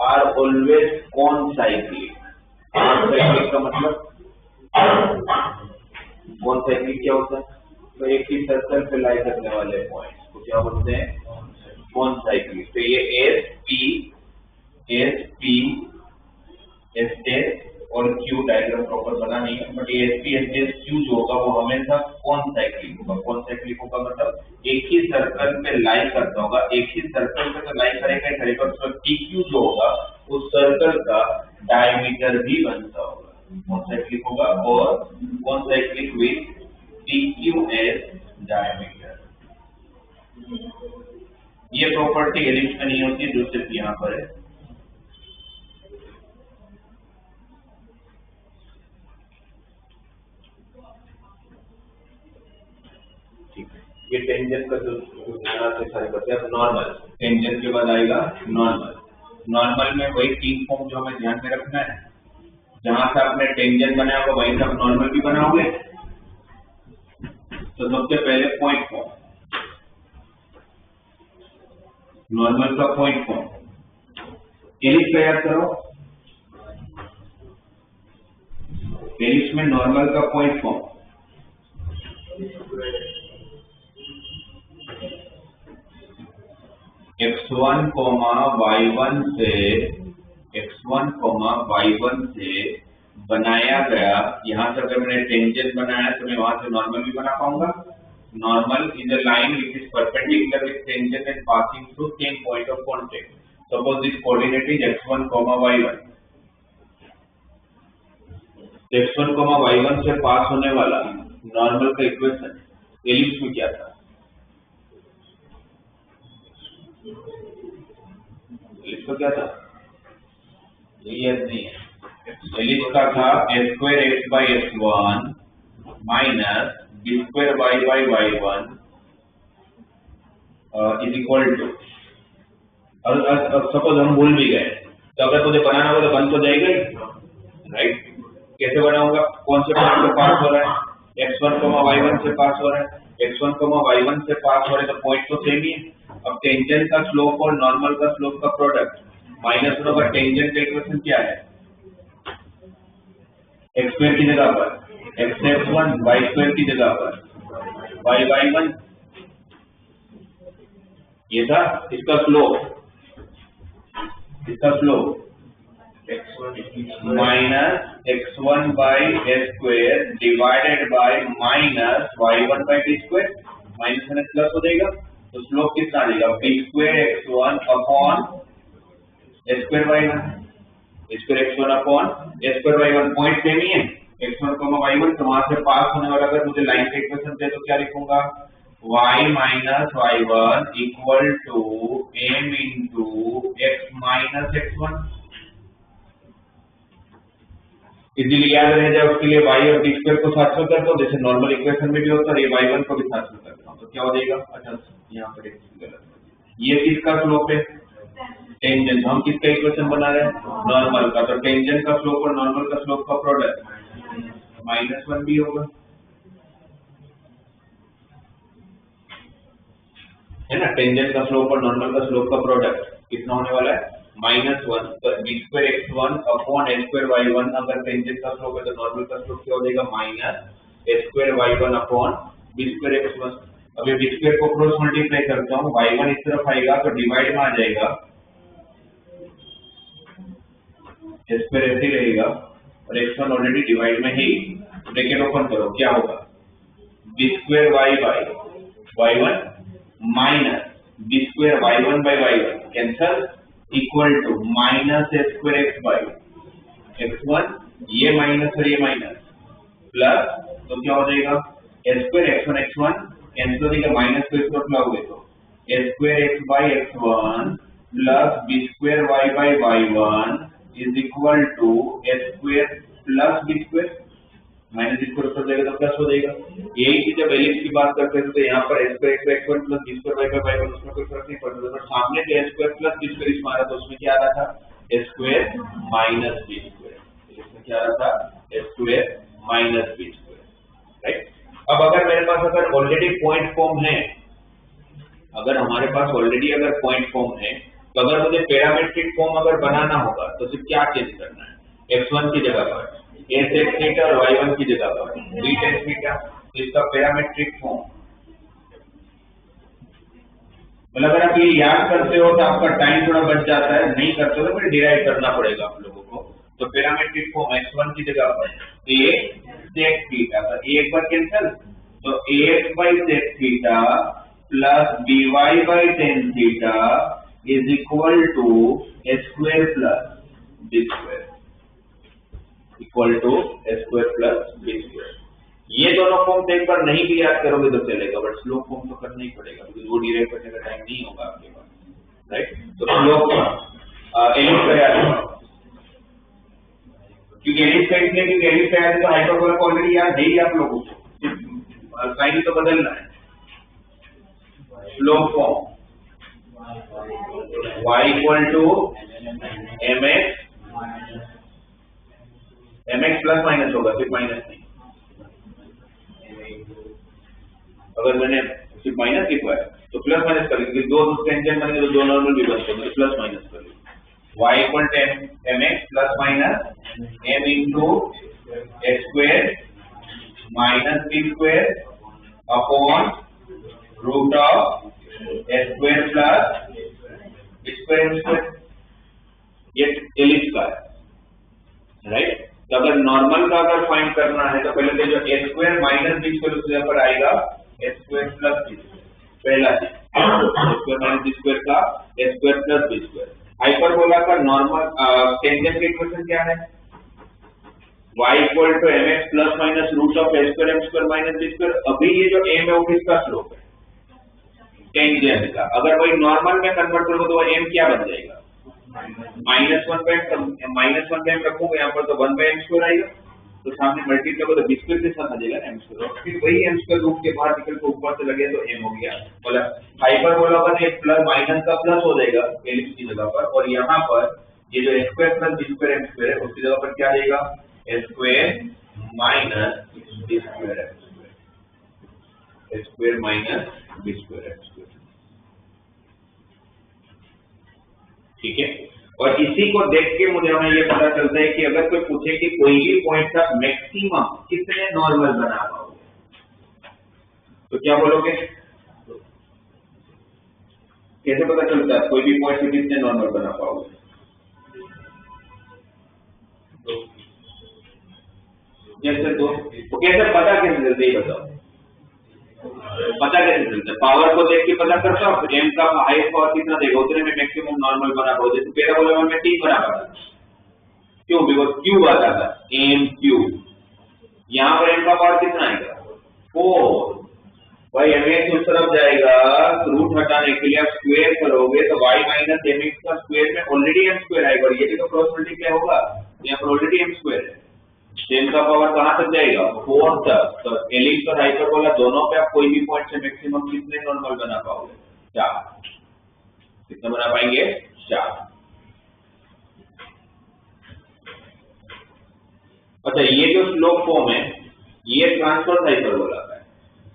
[SPEAKER 1] are always concyclic. Concyclic का मतलब, कॉनसाइक्लिक क्या होता है? तो एक ही सर्कल पे लाई करने वाले पॉइंट्स को क्या बोलते हैं? कॉनसाइक्लिक। तो ये S, P, S और Q डायग्राम प्रॉपर बना नहीं है, बट ये SP, S, Q जो होगा वो हमेशा कॉनसाइक्लिक होगा। कॉनसाइक्लिक होगा मतलब एक ही सर्कल पे लाई करता होगा, एक ही सर्कल पे तो लाई करेगा, तो TQ जो होगा उस सर्कल का डायमीटर भी बनता होगा, कॉनसाइक्लिक होगा, और कॉनसाइक्लिक विद TQ एज डायमीटर। ये प्रॉपर्टी एलिप्स में नहीं होती, जो सिर्फ यहाँ पर है। ये टेंजेंट का जो सारे करते हैं, नॉर्मल। टेंजेंट के बाद आएगा नॉर्मल। नॉर्मल में वही तीन फॉर्म जो हमें ध्यान में रखना है, जहां से आपने टेंजेंट बनाया होगा वहीं से आप नॉर्मल भी बनाओगे। तो सबसे पहले पॉइंट फॉर्म, नॉर्मल का पॉइंट फॉर्म। एलिप्स का याद करो, एलिप्स में नॉर्मल का पॉइंट फॉर्म x1, y1 से बनाया गया। यहाँ से अगर मैंने टेंजेंट बनाया तो मैं वहां से नॉर्मल भी बना पाऊंगा। Normal is a line which is perpendicular with tangent and passing through same point of contact. Suppose this coordinate is x1, y1। x1, y1 से पास होने वाला नॉर्मल का इक्वेशन एलिप्स में क्या था? एलिप्स का क्या था? ये नहीं है। एलिप्स का था s² x/s1 minus b² y/y1 is equal to. अब सपोज हम भूल भी गए, तो अगर तुझे बनाना होगा तो बन तो जाएगा ही, राइट। कैसे बनाऊंगा? कौन से पॉइंट से पास हो रहा है? x1, y1 से पास हो रहा है। x1, y1 से पास हो रहे तो पॉइंट तो सेम ही है। अब टेंजेंट का स्लोप और नॉर्मल का स्लोप का प्रोडक्ट माइनस होगा। टेंजेंट का इक्वेशन क्या है? x² की जगह पर x1, y² की जगह पर y/y1। ये था इसका slope, minus x1/s² divided by minus y1/t²। Minus में प्लस हो जाएगा, तो स्लोप कितना आ जाएगा? b² x1 upon s² y1। Square x1 upon square y1 point same ही है x1 y1, तो वहां से पास होने वाला अगर मुझे लाइन का इक्वेशन दे तो क्या लिखूंगा y minus y1 equal to m into x minus x1। इसीलिए याद रह जाए उसके लिए y और b स्क्वायर को साथ में करता हूं, जैसे नॉर्मल इक्वेशन में भी होता है, ये y1 को भी साथ में करता हूं, तो क्या हो जाएगा। अच्छा यहाँ पर एक चीज गलत है, ये किसका स्लोप है टेंजेंट, हम किसका इक्वेशन बना रहे हैं नॉर्मल का, तो टेंजेंट का स्लोप और नॉर्मल का स्लोप का प्रोडक्ट -1 भी होगा, है ना। टेंजेंट का स्लोप और नॉर्मल का स्लोप का प्रोडक्ट कितना होने वाला है -1, तो b square x1 upon a square y1, अगर टेंजेंट का स्लोप है तो नॉर्मल का स्लोप क्या हो जाएगा minus a square y1 upon b square x1। अब ये b स्क्वायर को क्रॉस मल्टीप्लाई करता हूँ, y1 इस तरफ आएगा तो डिवाइड में आ जाएगा, a स्क्वायर ऐसे रहेगा और x1 ऑलरेडी डिवाइड में है, ब्रैकेट ओपन करो, क्या होगा b square y by y1 minus b square y1 by y1 cancel equal to minus a square x by x1, ये माइनस और ये माइनस प्लस, तो क्या हो जाएगा a square x1 x1 cancel हो जाएगा, माइनस को इस तरफ लाओगे तो a square x by x1 plus b square y by y1 is equal to a square plus b square, minus square ऊपर जाएगा तो प्लस हो जाएगा। यही चीज जब एलिप्स की बात करते थे तो यहाँ पर a square x by x1 plus b square y by y1 उसमें कोई फर्क नहीं पड़ता, पर सामने जो a square plus b square इसमें आ रहा था उसमें क्या आ रहा था a square minus b square, इसमें क्या आ रहा था a square minus b square, right. अब अगर मेरे पास अगर ऑलरेडी पॉइंट फॉर्म है, अगर हमारे पास ऑलरेडी अगर पॉइंट फॉर्म है, तो अगर मुझे पैरामेट्रिक फॉर्म अगर बनाना होगा तो सिर्फ क्या चेंज करना है, x1 की जगह पर a sec थीटा और y1 की जगह पर b tan थीटा, तो इसका पैरामेट्रिक फॉर्म, मतलब अगर आप ये याद करते हो तो आपका टाइम थोड़ा बच जाता है, नहीं करते हो तो फिर डिराइव करना पड़ेगा आप लोगों को। तो पैरामेट्रिक फॉर्म x1 की जगह पर a sec थीटा, तो a एक बार कैंसिल, तो ax by sec थीटा प्लस by by tan theta is equal to a square plus b square, equal to a square plus b square। ये दोनों फॉर्म एक बार नहीं भी याद करोगे तो चलेगा, बट स्लोप फॉर्म तो करना ही पड़ेगा क्योंकि वो डिराइव करने का टाइम नहीं होगा आपके पास, राइट। तो स्लोप एलिप्स का याद करो, क्योंकि एलिप्स का इसलिए क्योंकि एलिप्स का याद है तो हाइपरबोला को ऑलरेडी याद है ही आप लोगों को, साइन तो बदलना है। Slope form y equal to mx plus minus होगा, सिर्फ माइनस नहीं, अगर मैंने सिर्फ माइनस लिखा है तो प्लस माइनस कर लीजिए, दो टेंजेंट बनेंगे तो दो नॉर्मल भी बनते हैं, प्लस माइनस कर लीजिए, y equal to mx plus minus m into x square minus b square upon root of a square plus square square, ये एलिप्स का है, राइट। तो अगर नॉर्मल का अगर फाइंड करना है तो पहले तो जो a square minus b square उसके ऊपर आएगा a square plus b square, पहला चीज a square minus b square का a square plus b square. Hyperbola का नॉर्मल टेंजेंट का इक्वेशन क्या है, y equal to mx plus minus root of a square m square minus b square. अभी ये जो m है वो किसका स्लोप है टेंजेंट का, अगर वही नॉर्मल में कन्वर्ट करोगे तो m क्या बन जाएगा -1 पे m रखोगे यहाँ पर तो 1 by m स्क्वायर आएगा, तो सामने मल्टीप्लाई करो तो b स्क्वायर के साथ आ जाएगा m स्क्वायर, फिर वही m स्क्वायर रूट के बाहर निकल के ऊपर से लगे तो m हो गया, मतलब हाइपरबोला का एक प्लस माइनस का प्लस हो जाएगा एलिप्स की जगह पर, और यहाँ पर ये जो a square plus b square m square है उसकी जगह पर क्या आएगा a square minus b square m square, a square minus b square m square, ठीक है। और इसी को देख के मुझे हमें ये पता चलता है कि अगर कोई पूछे कि कोई भी पॉइंट का मैक्सिमम कितने नॉर्मल बना पाओगे तो क्या बोलोगे, कैसे पता चलता है कोई भी पॉइंट से कितने नॉर्मल बना पाओगे, जैसे तो कैसे पता कैसे चलता है बताओ, पता कैसे चलता है, पावर को देख के पता करता हूँ m का हाईएस्ट पावर कितना देगा उतने में मैक्सिमम नॉर्मल बना पाओ, जैसे पैराबोला में 3 बना पाता क्यों? बिकॉज क्यूब आता था, एम क्यूब। यहाँ पर एम का पावर कितना आएगा? 4। भाई एम एक्स उस तरफ जाएगा, तो रूट हटाने के लिए आप स्क्वायर करोगे तो y माइनस एम एक्स का स्क्वायर में ऑलरेडी एम स्क्वायर आएगा, और ये भी तो क्रॉस मल्टीप्लाई होगा, यहाँ पर ऑलरेडी एम स्क्वायर है। एम का पावर कहाँ तक जाएगा? 4 तक। तो एलिप्स और हाइपरबोला दोनों पे आप कोई भी पॉइंट से मैक्सिमम कितने नॉर्मल बना पाओगे? 4। कितना बना पाएंगे? 4। अच्छा, ये जो स्लोप फॉर्म है ये ट्रांसवर्स हाइपरबोला का है।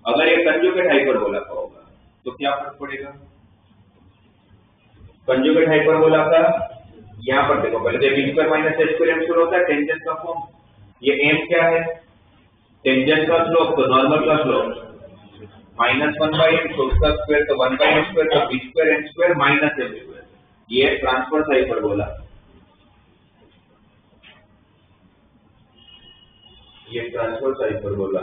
[SPEAKER 1] अगर ये कंजुगेट हाइपरबोला का होगा तो क्या फर्क पड़ेगा? कंजुगेट हाइपरबोला का यहाँ पर देखो, पहले तो b square minus a square m square होता है टेंजेंट का फॉर्म। ये m क्या है? टेंजेंट का स्लोप, तो नॉर्मल का स्लोप -1/m, तो उसका स्क्वायर तो 1/m स्क्वायर, तो b square m square minus m square. ये ट्रांसवर्स हाइपरबोला, ये ट्रांसवर्स हाइपरबोला।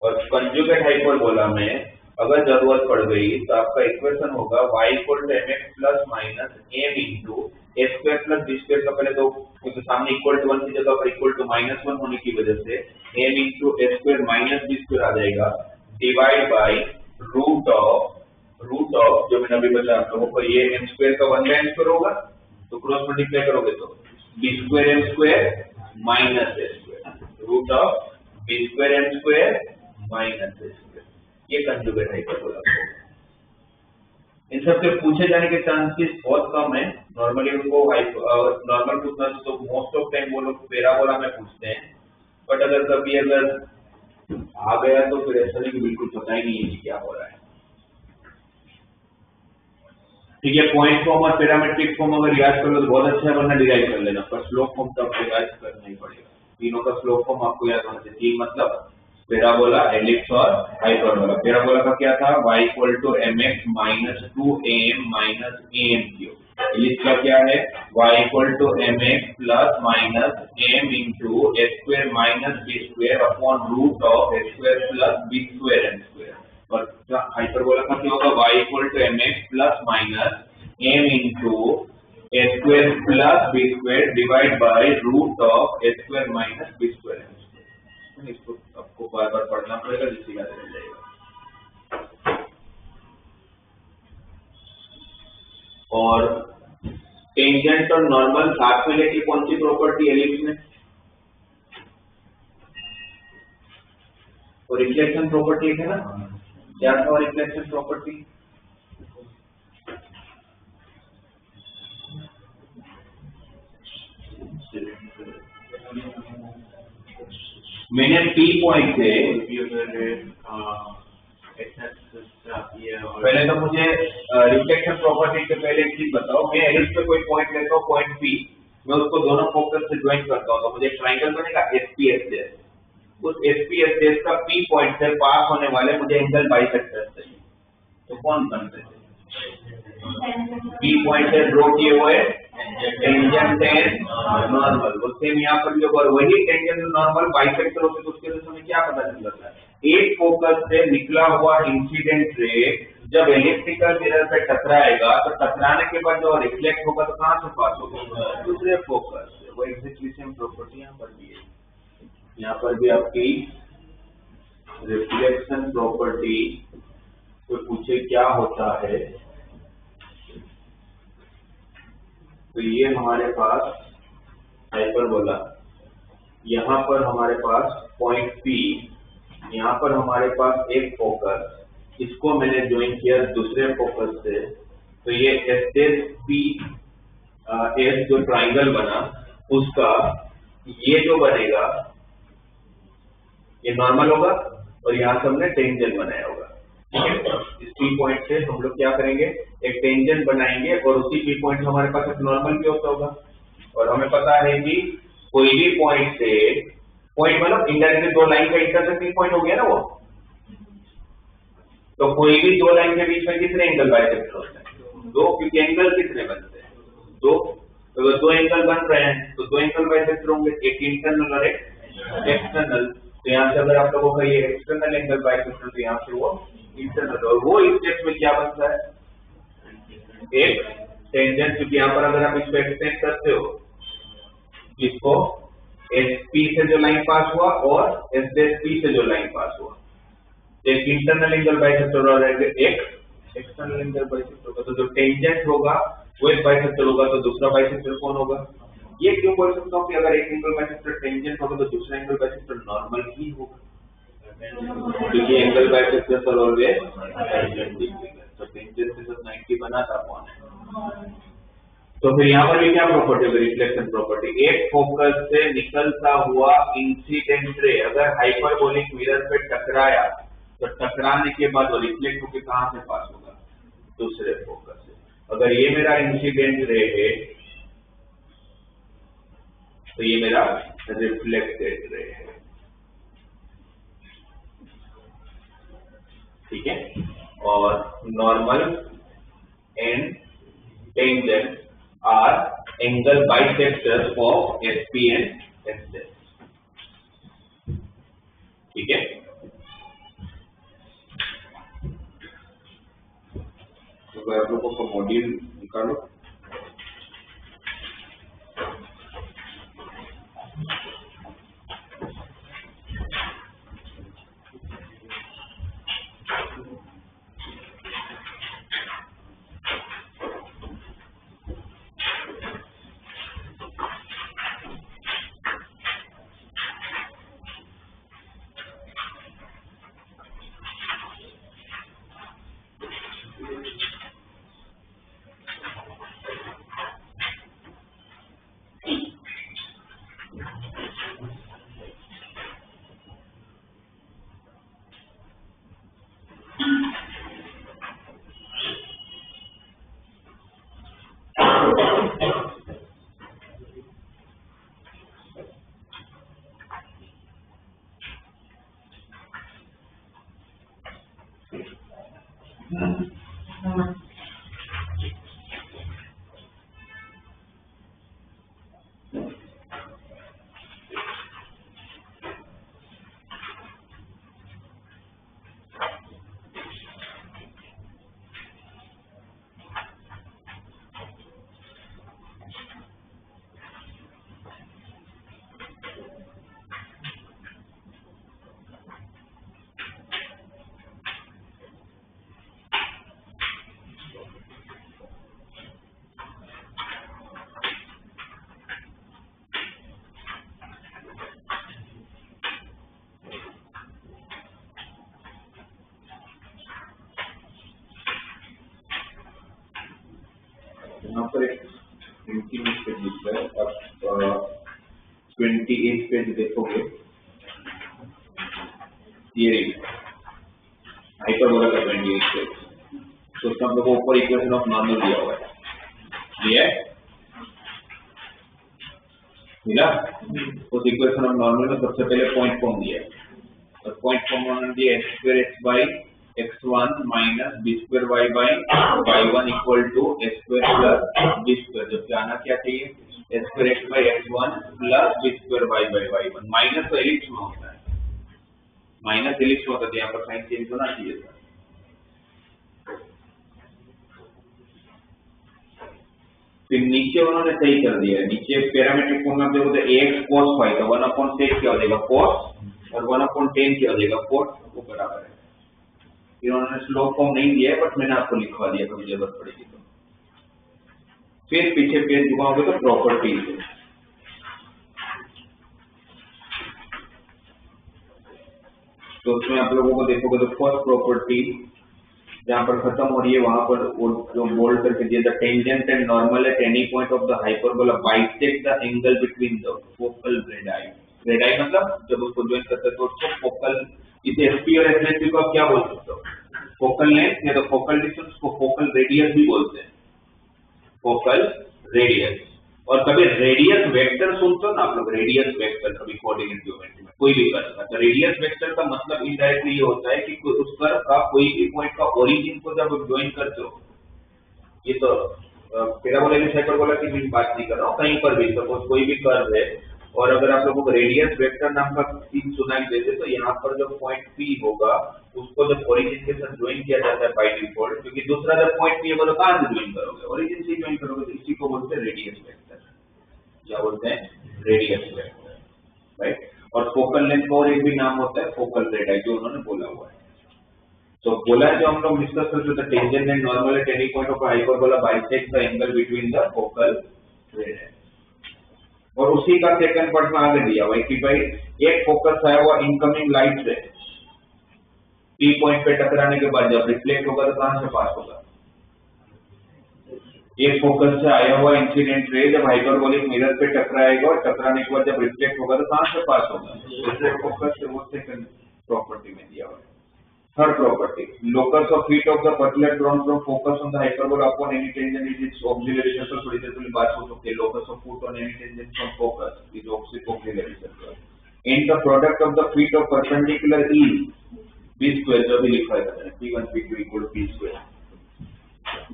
[SPEAKER 1] और कंजुगेट हाइपरबोला में अगर जरूरत पड़ गई तो आपका इक्वेशन होगा y = mx plus minus m into a square plus b square का, पहले तो क्योंकि सामने इक्वल टू 1 की जगह पर इक्वल टू -1 होने की वजह से m into a square minus b square आ जाएगा, डिवाइड बाय रूट ऑफ जो मैंने अभी बताया आप लोगों को, ये m स्क्वायर का 1/m स्क्वायर होगा, तो क्रॉस मल्टीप्लाई करोगे तो b square m square minus a square, root of b square m square minus a square. ये कंजुगेट हाइपरबोला। इन सब के पूछे जाने के चांसेस बहुत कम है। नॉर्मली उनको नॉर्मल पूछना तो मोस्ट ऑफ टाइम वो लोग पैराबोला में पूछते हैं, बट अगर कभी अगर आ गया तो फिर ऐसा नहीं कि बिल्कुल पता ही नहीं है कि क्या हो रहा है। ठीक है, पॉइंट फॉर्म और पैरामेट्रिक फॉर्म अगर याद कर लो तो बहुत अच्छा है, वरना डिराइव कर लेना, पर स्लोप फॉर्म तो आपको याद करना ही पड़ेगा। तीनों का स्लोप फॉर्म आपको याद होना चाहिए। तीन मतलब पैराबोला, एलिप्स और हाइपरबोला। पैराबोला का क्या था? y = mx minus 2am minus am cube. Ellipse का क्या है? y = mx plus minus m into a square minus b square upon root of a square plus b square m square। और hyperbola का क्या होगा? y = mx plus minus m into a square plus b square divided by root of a square minus b square m square। इसको आपको बार बार पढ़ना पड़ेगा, जिससे याद रह जाएगा। और टेंजेंट और नॉर्मल साथ में लेके कौन सी प्रॉपर्टी एलिप्स में? और रिफ्लेक्शन प्रॉपर्टी है ना, क्या था रिफ्लेक्शन प्रॉपर्टी? मैंने P पॉइंट से पहले तो मुझे रिफ्लेक्शन प्रॉपर्टी के पहले एक चीज बताओ। मैं एलिप्स पे कोई पॉइंट लेता हूँ, पॉइंट P, मैं उसको दोनों फोकस से ज्वाइन करता हूँ तो मुझे ट्राइंगल बनेगा SPSS। उस SPSS का P पॉइंट से पास होने वाले मुझे एंगल बाइसेक्टर चाहिए, तो कौन बनते हैं? P पॉइंट से ड्रॉ किए हुए टेंजेंट एंड नॉर्मल। वो सेम यहाँ पर भी होगा, वही टेंजेंट और नॉर्मल बाइसेक्टर होते तो उसके लिए हमें क्या पता चल जाता है? एक फोकस से निकला हुआ इंसिडेंट रे जब इलेक्ट्रिकल मिरर पे टकराएगा तो टकराने के बाद जो रिफ्लेक्ट होगा तो कहाँ से पास होगा? दूसरे फोकस से। वो एग्जैक्टली सेम प्रॉपर्टी यहाँ पर भी है। यहाँ पर भी आपकी रिफ्लेक्शन प्रॉपर्टी को पूछे क्या होता है, तो ये हमारे पास हाइपरबोला, यहाँ पर हमारे पास पॉइंट P, यहाँ पर हमारे पास एक फोकस, इसको मैंने ज्वाइन किया दूसरे फोकस से, तो ये एस जो ट्राइंगल बना उसका ये जो बनेगा ये नॉर्मल होगा और यहाँ से हमने टेंजेंट बनाया होगा। इस P पॉइंट से हम लोग क्या करेंगे? एक टेंजेंट बनाएंगे और उसी P पॉइंट से हमारे पास एक नॉर्मल भी होता होगा। और हमें पता है कि कोई भी पॉइंट से, पॉइंट मतलब इनडायरेक्टली दो लाइन का इंटरसेक्टिंग पॉइंट हो गया ना वो, तो कोई भी दो लाइन के बीच में कितने एंगल बाइसेक्टर होते हैं? दो, क्योंकि एंगल कितने बनते हैं? दो। तो दो एंगल बन रहे हैं तो दो एंगल बाइसेक्टर होंगे, एक इंटरनल और एक एक्सटर्नल। तो यहाँ से अगर आप लोगों का ये एक्सटर्नल एंगल बाइसेक्टर, तो यहाँ से वो इंटरनल, और वो इस केस में क्या बनता है? एक टेंजेंट, क्योंकि यहाँ पर अगर आप इसको एक्सटेंड करते हो, इसको SP से जो लाइन पास हुआ और SP से जो लाइन पास हुआ, एक इंटरनल एंगल बाइसेक्टर और एक एक्सटर्नल एंगल बाइसेक्टर होगा, तो जो टेंजेंट होगा वो एक बाइसेक्टर होगा, तो दूसरा बाइसेक्टर कौन होगा? ये क्यों बोल सकता हूँ कि अगर एक एंगल बाइसेक्टर टेंजेंट होगा तो दूसरा एंगल बाइसेक्टर नॉर्मल ही होगा, क्योंकि angle bisectors are always perpendicular. तो टेंजेंट से 90 बनाता कौन है? तो फिर यहाँ पर ये क्या प्रॉपर्टी होगी? Reflection property. एक फोकस से निकलता हुआ इंसिडेंट रे अगर हाइपरबोलिक मिरर पे टकराया तो टकराने के बाद वो रिफ्लेक्ट होकर कहां से पास होगा? दूसरे फोकस से। अगर ये मेरा इंसिडेंट रे है तो ये मेरा रिफ्लेक्टेड रे है, ठीक है। और normal and tangent R angle bisectors of SP and SS, ठीक है। तो आप लोगों को मॉड्यूल निकालो। यहाँ पर एक 20 पेज लिखा है, आप 28 पेज देखोगे, थियरी हाइपरबोला का 28 पेज, तो उसमें हम लोग को ऊपर इक्वेशन ऑफ नॉर्मल दिया हुआ है, ये मिला। उस इक्वेशन ऑफ नॉर्मल में सबसे पहले पॉइंट फॉर्म दिया है, और पॉइंट फॉर्म उन्होंने दिया x2x x1 minus b2 y by y1 equal to s2 plus b2, जबकि आना क्या चाहिए? s2 x by x1 plus b2 y by y1। Minus तो एलिप्स में होता है, माइनस एलिप्स होता है, यहाँ पर साइन चेंज होना चाहिए था। फिर नीचे उन्होंने सही कर दिया है, नीचे पैरामीट्रिक फॉर्म में आप देखो तो ax cos phi का 1/sec क्या हो जाएगा? cos, और 1/tan क्या हो जाएगा? cot, वो बराबर है। इन्होंने स्लोप फॉर्म नहीं दिया है, बट मैंने आपको लिखवा दिया, कभी जरूरत पड़ेगी तो। फिर पीछे पेज घुमाओगे तो प्रॉपर्टीज, तो उसमें आप लोगों को देखोगे तो फर्स्ट प्रॉपर्टी जहां पर खत्म हो रही है वहां पर वो जो बोल्ड करके दिया, the tangent and normal at any point of the hyperbola bisect the angle between the focal radii. Radii मतलब जब उसको ज्वाइन करते हैं तो उसको फोकल, इसे SP और SSP को आप क्या बोल सकते हो? फोकल लेंथ या तो फोकल डिस्टेंस को फोकल रेडियस भी बोलते हैं, फोकल रेडियस। और कभी रेडियस वेक्टर सुनते हो ना आप लोग, रेडियस वेक्टर कभी कोऑर्डिनेट ज्योमेट्री में कोई भी कर्व का, तो रेडियस वेक्टर का मतलब इनडायरेक्टली ये होता है कि उस कर्व का कोई भी पॉइंट का ओरिजिन को जब ज्वाइन करते हो, ये तो पैराबोला की हाइपरबोला की भी बात नहीं कर रहा हूँ, कहीं पर भी सपोज कोई भी कर्व है और अगर आप लोगों को रेडियस वेक्टर नाम का चीज सुनाई देते तो यहाँ पर जो पॉइंट P होगा उसको जब ओरिजिन के साथ ज्वाइन किया जाता है बाय डिफॉल्ट, क्योंकि दूसरा जब पॉइंट P होगा तो कहाँ से ज्वाइन करोगे, ओरिजिन से ज्वाइन करोगे, तो इसी को बोलते हैं रेडियस वेक्टर। क्या बोलते हैं? Radius vector, right. और फोकल लेंथ का और एक भी नाम होता है फोकल रेडाई, जो उन्होंने बोला हुआ है। तो बोला है जो हम लोग डिस्कस करते थे, tangent and normal at any point of hyperbola bisect the angle between the focal radii. और उसी का सेकंड पार्ट में आगे दिया हुआ है कि भाई एक फोकस आया हुआ इनकमिंग लाइट से P पॉइंट पे टकराने के बाद जब रिफ्लेक्ट होगा तो कहां से पास होगा? एक फोकस से आया हुआ इंसिडेंट रे जब हाइपरबोलिक मिरर पे टकराएगा और टकराने के बाद जब रिफ्लेक्ट होगा तो कहां से पास होगा? दूसरे फोकस से। वो सेकंड प्रॉपर्टी में दिया हुआ है। Third property, locus of heat of the particle drawn from focus on the hyperbola upon any tangent is its auxiliary circle। थोड़ी देर पहले बात हो चुकी है, locus of heat on any tangent from focus is auxiliary circle and the product of the feet of perpendicular is b square, जो भी लिखा है p1 p2 equal to p square।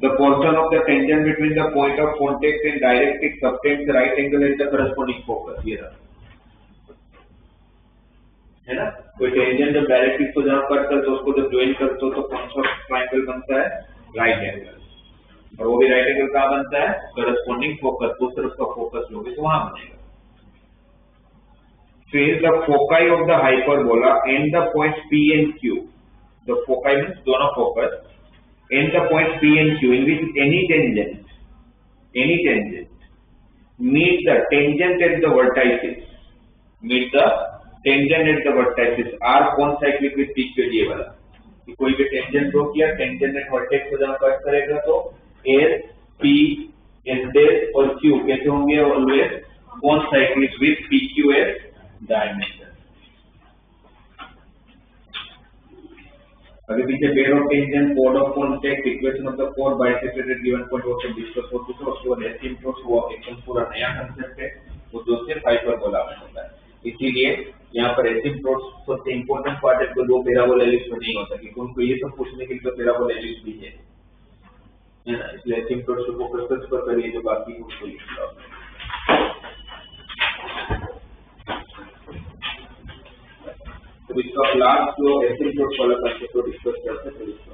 [SPEAKER 1] The portion of the tangent between the point of contact and directrix subtends right angle at the corresponding focus। ये रहा है ना। कोई tangent जब डायरेक्ट्रिक्स को जहां कट करते हो उसको जब ज्वाइन करते हो तो कौन सा ट्रायंगल बनता है? Right angle. और वो भी राइट एंगल कहां बनता है? करस्पॉन्डिंग फोकस, उस तरफ का फोकस लोगे तो वहां बनेगा। फिर the foci of the hyperbola and the points P and Q, the foci means दोनों focus, and the points P and Q in which any tangent meet the tangent at the vertices, meet the tangent at the vertex are कौन सा equilibrium peak के लिए वाला कि कोई भी tangent draw किया, टेंजेंट एट वर्टेक्स को जहां कट करेगा तो एस पी एस डेस और क्यू कैसे होंगे? ऑलवेज कौन सा equilibrium with P Q S dimension. अभी पीछे pair of tangent, code of contact, equation of the four bisected eight given point वो सब डिस्कस हो चुका है। उसके बाद एसिम्प्टोट्स वो एकदम पूरा नया कांसेप्ट है, वो दो से हाइपरबोला में होता है। इसीलिए यहाँ पर एसिम्प्टोट्स सबसे इंपॉर्टेंट पार्ट है, तो दो पैराबोला एलिप्स में नहीं होता, क्योंकि उनको ये सब पूछने के लिए तो पैराबोला एलिप्स भी है ना। इसलिए एसिम्प्टोट्स को फोकस पर करिए, जो बाकी है उसको लिख लो। तो इसका लास्ट जो एसिम्प्टोट्स वाला कंसेप्ट को डिस्कस करते हैं।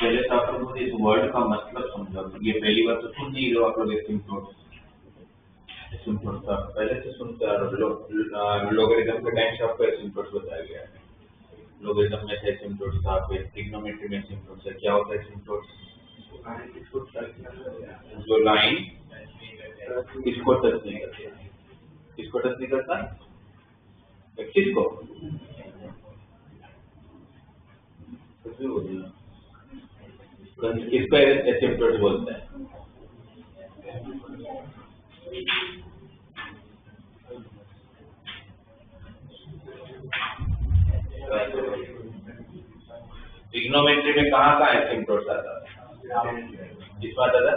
[SPEAKER 1] पहले तो आप लोगों ने इस वर्ड का मतलब समझा। ये पहली बार तो सुन नहीं रहे हो आप लोग एसिम्प्टोट्स का पहले से सुनते आ रहे हो। लोगरिथम के टाइम से आपको एसिम्प्टोट्स बताया गया है। लोगरिथम में एसिम्पटोट्स था, फिर ट्रिग्नोमेट्री में एसिम्पटोट्स है। क्या होता है एसिम्पटोट्स? जो लाइन किसको टच नहीं करती, किसको टच नहीं करता, एक्सिस को, किसको एसिम्पटोट्स बोलते हैं? ट्रिग्नोमेट्री में कहाँ एसिम्पटोट्स आता था? किसमें आता था?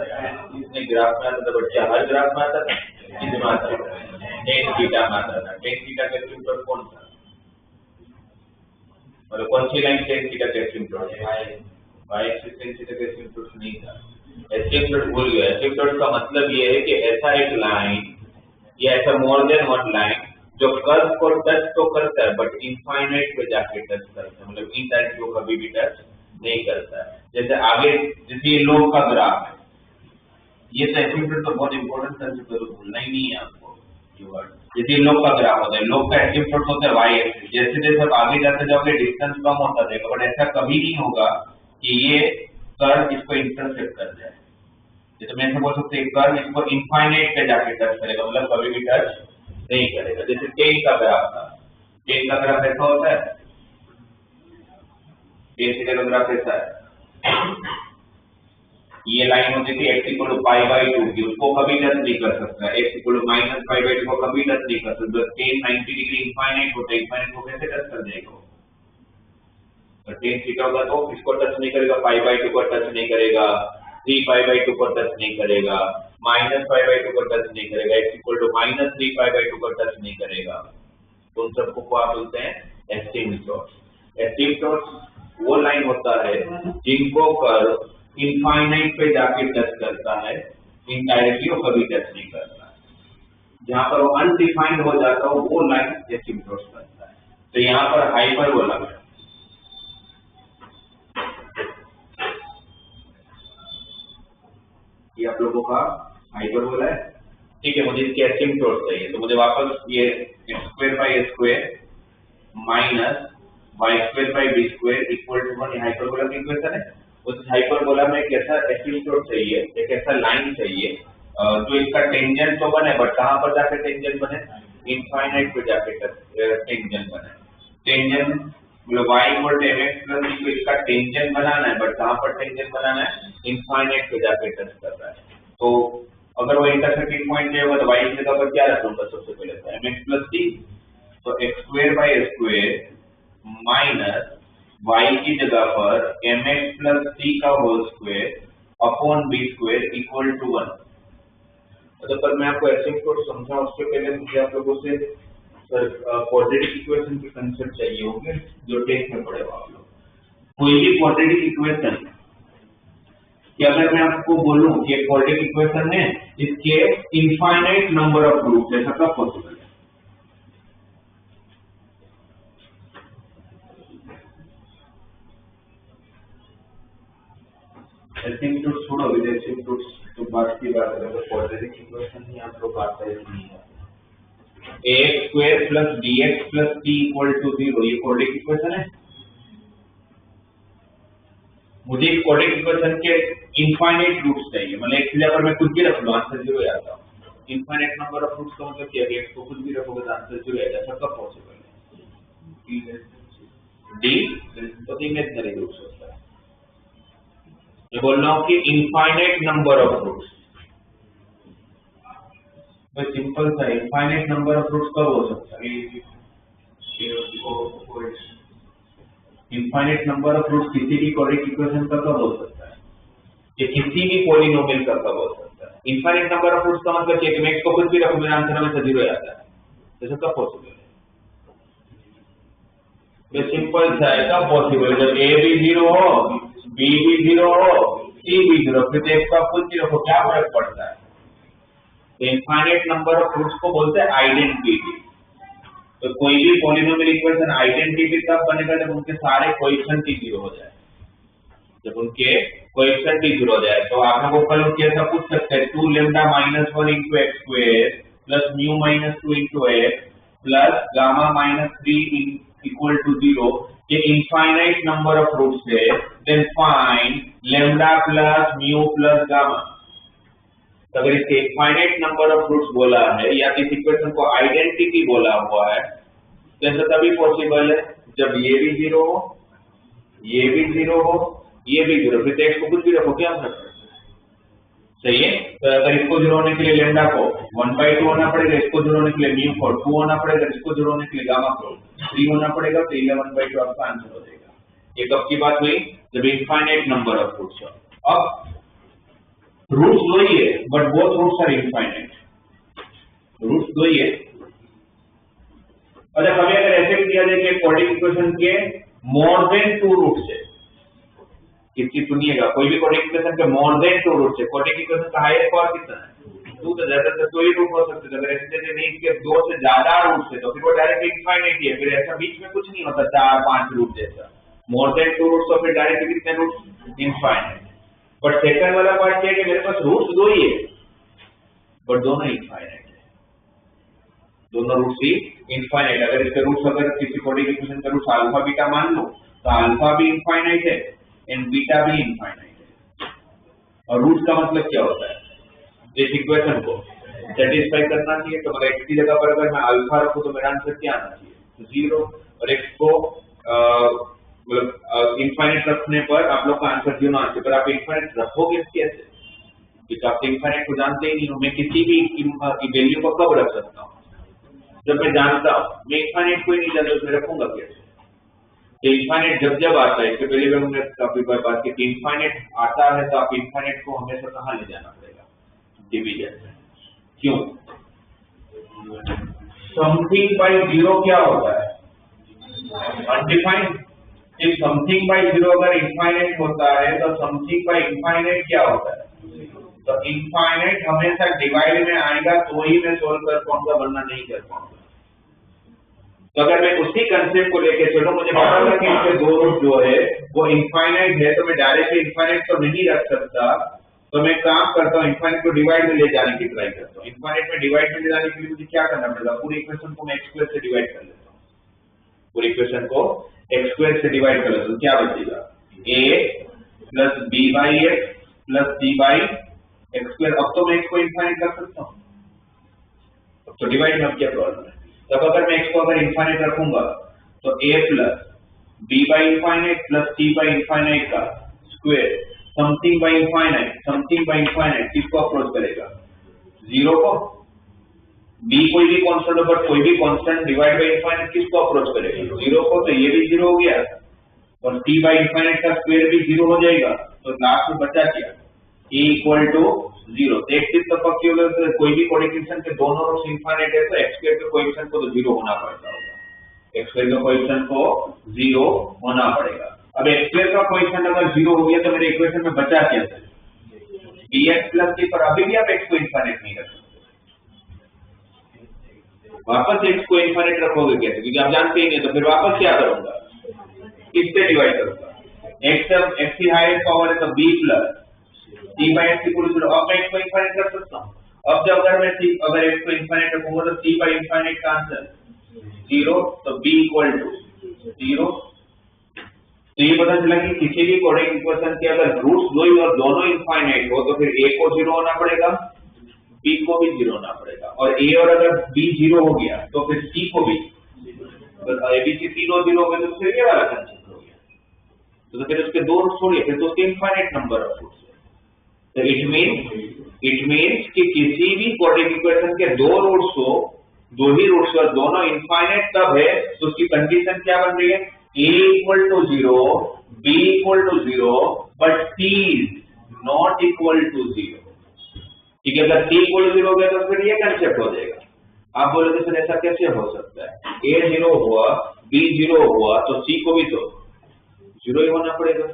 [SPEAKER 1] कितने ग्राफ में आता था बच्चा? हर ग्राफ में आता था। किसमें आता था? टेन थीटा में आता था। टेन थीटा का एसिम्पटोट कौन था? मतलब कौन सी लाइन टेन थीटा का एसिम्पटोट है? वाई एक्सिस टेन थीटा का एसिम्पटोट नहीं था। एसिम्पटोट भूल गया। एसिम्पटोट का मतलब ये है कि ऐसा एक लाइन या ऐसा मोर देन वन लाइन जो कर्व को टच तो करता है बट इनफाइनाइट पे जाके टच करता है, मतलब इनडायरेक्ट को कभी भी टच नहीं करता है। जैसे आगे जैसे लोग का ग्राफ है, ये तो एसिम्पटोट तो बहुत इंपॉर्टेंट कंसेप्ट है, तो भूलना ही नहीं है आपको ये वर्ड। जैसे लोग का ग्राफ होता है, लोग का एसिम्पटोट होता है वाई एक्सिस। जैसे जैसे आप आगे जाते जाओगे डिस्टेंस कम होता जाएगा, बट ऐसा कभी नहीं होगा कि ये कर्व इसको इंटरसेप्ट कर जाए। जैसे मैं ऐसे बोल सकते हैं कर्व इसको इनफाइनाइट पे जाके टच करेगा, मतलब कभी भी टच नहीं करेगा। जैसे टेन का ग्राफ था, टेन का ग्राफ ऐसा होता है, टेन थीटा का ग्राफ ऐसा है। ये लाइन होती थी x equal to pi by 2 की, उसको कभी टच नहीं कर सकता। x equal to minus pi by 2 को कभी टच नहीं कर सकता। टेन 90 डिग्री इनफाइनाइट होता है, इनफाइनाइट को कैसे टच कर देगा? तो टेन थीटा होगा तो इसको टच नहीं करेगा, पाई बाई 2 को टच नहीं करेगा, 3 पाई बाई 2 को टच नहीं करेगा, माइनस पाई बाई 2 को टच नहीं करेगा, x equal to minus 3 pi by 2 को टच नहीं करेगा। तो उन सबको क्या बोलते हैं? एसिम्पटोट्स। एसिम्पटोट्स वो लाइन होता है जिनको कर्व इनफाइनाइट पे जाके टच करता है, इनडायरेक्टली वो कभी टच नहीं करता। जहां पर वो अनडिफाइंड हो जाता है वो लाइन एसिम्पटोट्स करता है। तो यहाँ पर हाइपरबोला है, ये आप लोगों का हाइपरबोला है, ठीक है। मुझे इसके एसिम्पटोट चाहिए, तो मुझे वापस ये x square by a square minus y square by b square equal to 1 hyperbola की इक्वेशन है। उस हाइपरबोला में एक ऐसा एसिम्पटोट चाहिए, एक ऐसा लाइन चाहिए जो इसका टेंजेंट तो बने, बट कहां पर जाके टेंजेंट बने? इनफाइनाइट पे जाके टेंजेंट बने। टेंजेंट मतलब y equal to mx plus b, इसका टेंजेंट बनाना है, बट कहां पर टेंजेंट बनाना है? इनफाइनाइट पे जाके टच कर रहा है। तो अगर वो इंटरसेक्टिंग पॉइंट है तो y की जगह पर क्या रखूंगा? सबसे पहले तो mx प्लस c, तो x square by a square minus y की जगह पर mx प्लस c का whole square upon b square equal to 1। तो पर मैं आपको एसिम्पटोट समझा उसके पहले मुझे आप लोगों से क्वाड्रेटिक इक्वेशन के कंसेप्ट चाहिए होंगे जो टेंथ में पढ़े हो आप लोग। कोई भी क्वाड्रेटिक इक्वेशन कि अगर मैं आपको बोलूं कि एक क्वाड्रेटिक इक्वेशन है, इसके इनफाइनाइट नंबर ऑफ रूट्स, ऐसा कब पॉसिबल है? एसिम्पटोट छोड़ो, विद एसिम्पटोट तो बात की बात है, तो क्वाड्रेटिक इक्वेशन ही आप लोग आता है नहीं है। ax square plus bx plus c equal to 0, ये क्वाड्रेटिक इक्वेशन है। मुझे क्वाड्रेटिक इक्वेशन के इनफाइनाइट रूट्स चाहिए, मतलब एक जगह पर मैं कुछ भी रख लूं आंसर 0 आ जाता है। इनफाइनाइट नंबर ऑफ रूट्स का मतलब क्या है? x को कुछ भी रखोगे तो आंसर 0 आ जाएगा। कब पॉसिबल है? d तो इमेजिनरी रूट्स होता है। मैं बोल रहा हूं कि इनफाइनाइट नंबर ऑफ रूट्स, मैं सिंपल सा इनफाइनाइट नंबर ऑफ रूट्स कब हो सकता है? इनफाइनाइट नंबर ऑफ रूट्स किसी भी क्वाड्रेटिक इक्वेशन का कब हो सकता है? कि किसी भी पॉलिनोमियल का कब हो सकता है? इनफाइनाइट नंबर ऑफ रूट्स का मतलब क्या है कि मैं x को कुछ भी रखूं मेरा आंसर हमेशा 0 आता है। ऐसा कब पॉसिबल है? ये सिंपल सा है, कब पॉसिबल है? जब a भी 0 हो, b भी 0 हो, c भी 0, फिर x का कुछ भी रखो, क्या फर्क पड़ता है? इनफाइनाइट नंबर ऑफ रूट्स को बोलते हैं आइडेंटिटी। तो कोई भी पॉलिनोमियल इक्वेशन आइडेंटिटी तब बनेगा जब उनके सारे कोएफिशिएंट ही 0 हो जाए। जब उनके कोएफिशिएंट ही 0 हो जाए तो आप लोगों को कल कैसा पूछ सकते हैं? 2 lambda minus 1 into x square plus mu minus 2 into x plus gamma minus 3 equal to 0 के इनफाइनाइट नंबर ऑफ रूट्स है, then find lambda plus mu plus gamma. अगर इसके इनफाइनाइट नंबर ऑफ रूट्स बोला है या इस इक्वेशन को identity बोला हुआ है, तो तभी पॉसिबल है जब ये भी 0 हो, ये भी 0 हो, ये भी 0, फिर टेक्स्ट को कुछ भी रखो, क्या फर्क पड़ता है? सही है। तो अगर इसको 0 होने के लिए लैम्डा को 1/2 होना पड़ेगा, इसको 0 होने के लिए म्यू को 2 होना पड़ेगा, इसको 0 होने के लिए गामा को 3 होना पड़ेगा, तो 11/2 आपका आंसर हो जाएगा। ये कब की बात हुई? जब इनफाइनाइट नंबर ऑफ रूट्स हो। अब रूट्स दो ही है, but both roots are infinite. Roots दो ही है। अच्छा, कभी अगर ऐसे भी किया जाए कि क्वाड्रेटिक इक्वेशन के मोर देन 2 रूट्स है, किसकी सुनिएगा, कोई भी क्वाड्रेटिक इक्वेशन के मोर देन 2 रूट्स है, क्वाड्रेटिक इक्वेशन का हाईएस्ट पावर कितना है? 2, तो ज्यादातर 2 ही रूट हो सकते हैं। अगर ऐसे नहीं इसके 2 से ज्यादा रूट्स है तो फिर वो डायरेक्ट इनफाइनाइट ही है, फिर ऐसा बीच में कुछ नहीं होता 4-5 रूट जैसा। मोर देन 2 रूट्स तो फिर डायरेक्ट कितने रूट्स? इनफाइनाइट। बट सेकंड वाला पार्ट क्या है कि मेरे पास रूट्स दो ही है, बट दोनों इनफाइनाइट है, दोनों रूट्स ही इनफाइनाइट। अगर इसके रूट्स, अगर किसी क्वाड्रेटिक इक्वेशन का रूट्स अल्फा बीटा मान लो, तो अल्फा भी इनफाइनाइट है एंड बीटा भी इनफाइनाइट है। और रूट्स का मतलब क्या होता है? इस इक्वेशन को सेटिस्फाई करना चाहिए। तो अगर x की जगह पर अगर मैं अल्फा रखूं तो मेरा आंसर क्या आना चाहिए? 0। और x को मतलब इनफाइनाइट रखने पर आप लोग का आंसर 0 आना चाहिए। पर आप इनफाइनाइट रखोगे कैसे? क्योंकि आप इनफाइनाइट को जानते ही नहीं हो। मैं किसी भी वैल्यू को कब रख सकता हूँ? जब मैं जानता हूँ। मैं इनफाइनाइट को ही नहीं जानता, उसमें रखूंगा कैसे? इनफाइनाइट जब आता है, इससे पहले भी हमने काफी बार बात की, इनफाइनाइट आता है तो आप इनफाइनाइट को हमेशा कहाँ ले जाना पड़ेगा? डिवीजन में। क्यों? समथिंग बाय 0 क्या होता है? अनडिफाइंड। इफ समथिंग बाय 0 अगर इनफाइनाइट होता है तो समथिंग बाय इनफाइनाइट क्या होता है? तो इनफाइनाइट हमेशा डिवाइड में आएगा तो ही मैं सोल्व कर पाऊंगा, वरना नहीं कर पाऊंगा। तो अगर मैं उसी कंसेप्ट को लेके चलूं, मुझे पता है कि इसके 2 रूट जो है वो इनफाइनाइट है, तो मैं डायरेक्टली इनफाइनाइट तो नहीं रख सकता। तो मैं काम करता हूँ, इनफाइनाइट को डिवाइड में ले जाने की ट्राई करता हूँ। इनफाइनाइट में डिवाइड में ले जाने के लिए मुझे क्या करना पड़ेगा? पूरी इक्वेशन को मैं x² से डिवाइड कर लेता हूँ। पूरी इक्वेशन को x² से डिवाइड कर लेता हूँ, क्या बचेगा? a plus b/x plus c/x²। अब तो मैं x को इनफाइनाइट कर सकता हूँ, अब तो डिवाइड में अब क्या प्रॉब्लम है? तब अगर मैं x को अगर इनफाइनाइट रखूंगा तो a प्लस b/इनफाइनाइट प्लस c/इनफाइनाइट का स्क्वायर, समथिंग बाय इनफाइनाइट किसको अप्रोच करेगा? 0 को। b कोई भी कांस्टेंट हो, बट कोई भी कांस्टेंट डिवाइड बाय इनफाइनाइट किसको अप्रोच करेगा? 0 को। तो ये भी 0 हो गया और c/इनफाइनाइट का स्क्वायर भी 0 हो जाएगा। तो लास्ट में बचा क्या? a equal to 0। तो एक चीज तो पक्की हो गई, तो कोई भी कोएफिशिएंट के दोनों रूट्स इनफाइनाइट है तो x² के कोएफिशिएंट को तो 0 होना पड़ता होगा। x² के कोएफिशिएंट को 0 होना पड़ेगा। अब x² का कोएफिशिएंट अगर 0 हो गया तो मेरे इक्वेशन में बचा क्या? bx plus c। पर अभी भी आप x को इनफाइनाइट नहीं रख सकते। वापस x को इनफाइनाइट रखोगे कैसे? क्योंकि आप जानते ही नहीं, तो फिर वापस क्या करूंगा? किससे डिवाइड करूंगा? x की हाईएस्ट पावर है तो b plus c/x equal to 0। अब मैं x को इनफाइनाइट कर सकता हूँ। अब जब अगर x को इनफाइनाइट रखूंगा तो c/इनफाइनाइट का आंसर 0, तो b इक्वल टू 0। तो ये पता चला कि किसी भी क्वाड्रेटिक इक्वेशन के अगर रूट्स दो ही और दोनों इनफाइनाइट हो तो फिर a को 0 होना पड़ेगा, b को भी 0 होना पड़ेगा। और a और अगर b 0 हो गया तो फिर c को भी, abc तीनों 0 हो गए तो फिर ये वाला कंसेप्ट हो गया। तो फिर उसके 2 रूट्स छोड़िए, फिर तो उसके इनफाइनाइट नंबर ऑफ रूट्स है। तो इट मींस कि किसी भी क्वाड्रेटिक इक्वेशन के 2 रूट्स हो, 2 ही रूट्स और दोनों इनफाइनाइट तब है तो उसकी कंडीशन क्या बन रही है? a equal to 0, b equal to 0, but c is not equal to 0। ठीक है, अगर c equal to 0 हो गया तो फिर ये कंसेप्ट हो जाएगा। आप बोलोगे सर ऐसा कैसे हो सकता है? a 0 हुआ, b 0 हुआ तो c को भी तो 0 ही होना पड़ेगा,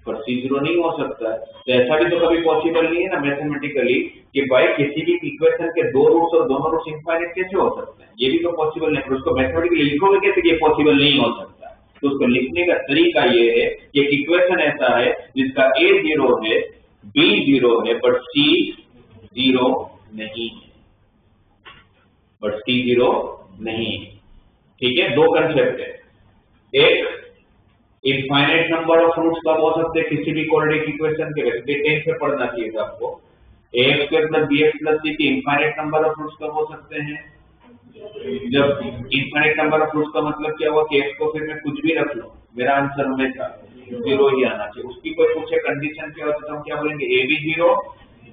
[SPEAKER 1] पर c 0 नहीं हो सकता है। तो ऐसा भी तो कभी पॉसिबल नहीं है ना मैथमेटिकली कि भाई किसी भी इक्वेशन के 2 रूट्स और दोनों रूट्स इनफाइनाइट कैसे हो सकते हैं? ये भी तो पॉसिबल नहीं है। फिर उसको मैथमेटिकली लिखोगे कैसे कि ये पॉसिबल नहीं हो सकता? तो उसको लिखने का तरीका ये है कि एक इक्वेशन ऐसा है जिसका a 0 है, b 0 है, बट c 0 नहीं है, बट c 0 नहीं है। ठीक है, 2 कंसेप्ट है। एक इनफाइनाइट नंबर ऑफ रूट्स कब हो सकते हैं किसी भी क्वाड्रेटिक इक्वेशन के, वैसे डिटेल से पढ़ना चाहिए था आपको। ax square plus bx plus c के इनफाइनाइट नंबर ऑफ रूट्स कब हो सकते हैं, जब इनफाइनाइट नंबर ऑफ रूट्स का मतलब क्या हुआ कि x को फिर मैं कुछ भी रख लूं, मेरा आंसर हमेशा 0 ही आना चाहिए। उसकी कोई पूछे कंडीशन क्या होता है तो हम क्या बोलेंगे, a भी 0,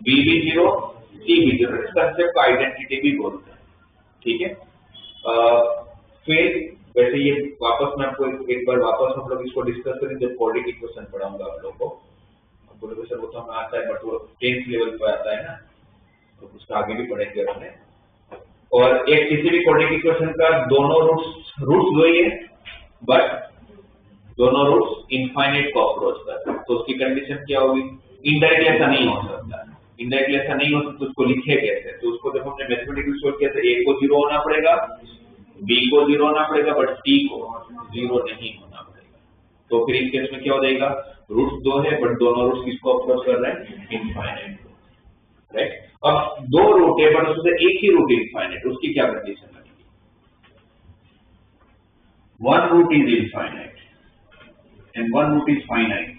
[SPEAKER 1] b भी 0, c भी 0। इस कंसेप्ट को आइडेंटिटी भी बोलते हैं, ठीक है। फिर वैसे ये वापस मैं आपको एक बार वापस हम लोग इसको डिस्कस करेंगे जब क्वाड्रेटिक इक्वेशन पढ़ाऊंगा आप लोगों को। आप बोलोगे सर वो तो हमें आता है बट वो 10th लेवल पे आता है ना, तो उसका आगे भी पढ़ेंगे अपने। और एक किसी भी क्वाड्रेटिक इक्वेशन का दोनों रूट्स वही है बट दोनों रूट्स इनफाइनाइट को अप्रोच करते हैं, तो उसकी कंडीशन क्या होगी, इनडायरेक्टली ऐसा नहीं हो सकता। इनडायरेक्टली ऐसा नहीं हो सकता, उसको लिखे कैसे, तो उसको जब हमने मैथमेटिकली सोल्व किया तो a को 0 होना पड़ेगा, b को 0 होना पड़ेगा बट c को 0 नहीं होना पड़ेगा। तो फिर इस केस में क्या हो जाएगा, रूट्स 2 है बट दोनों रूट्स किसको अप्रोच कर रहे हैं, इनफाइनाइट को, राइट। अब 2 रूट है बट उसमें एक ही रूट इनफाइनाइट, उसकी क्या कंडीशन लगेगी, 1 root is infinite and 1 root is finite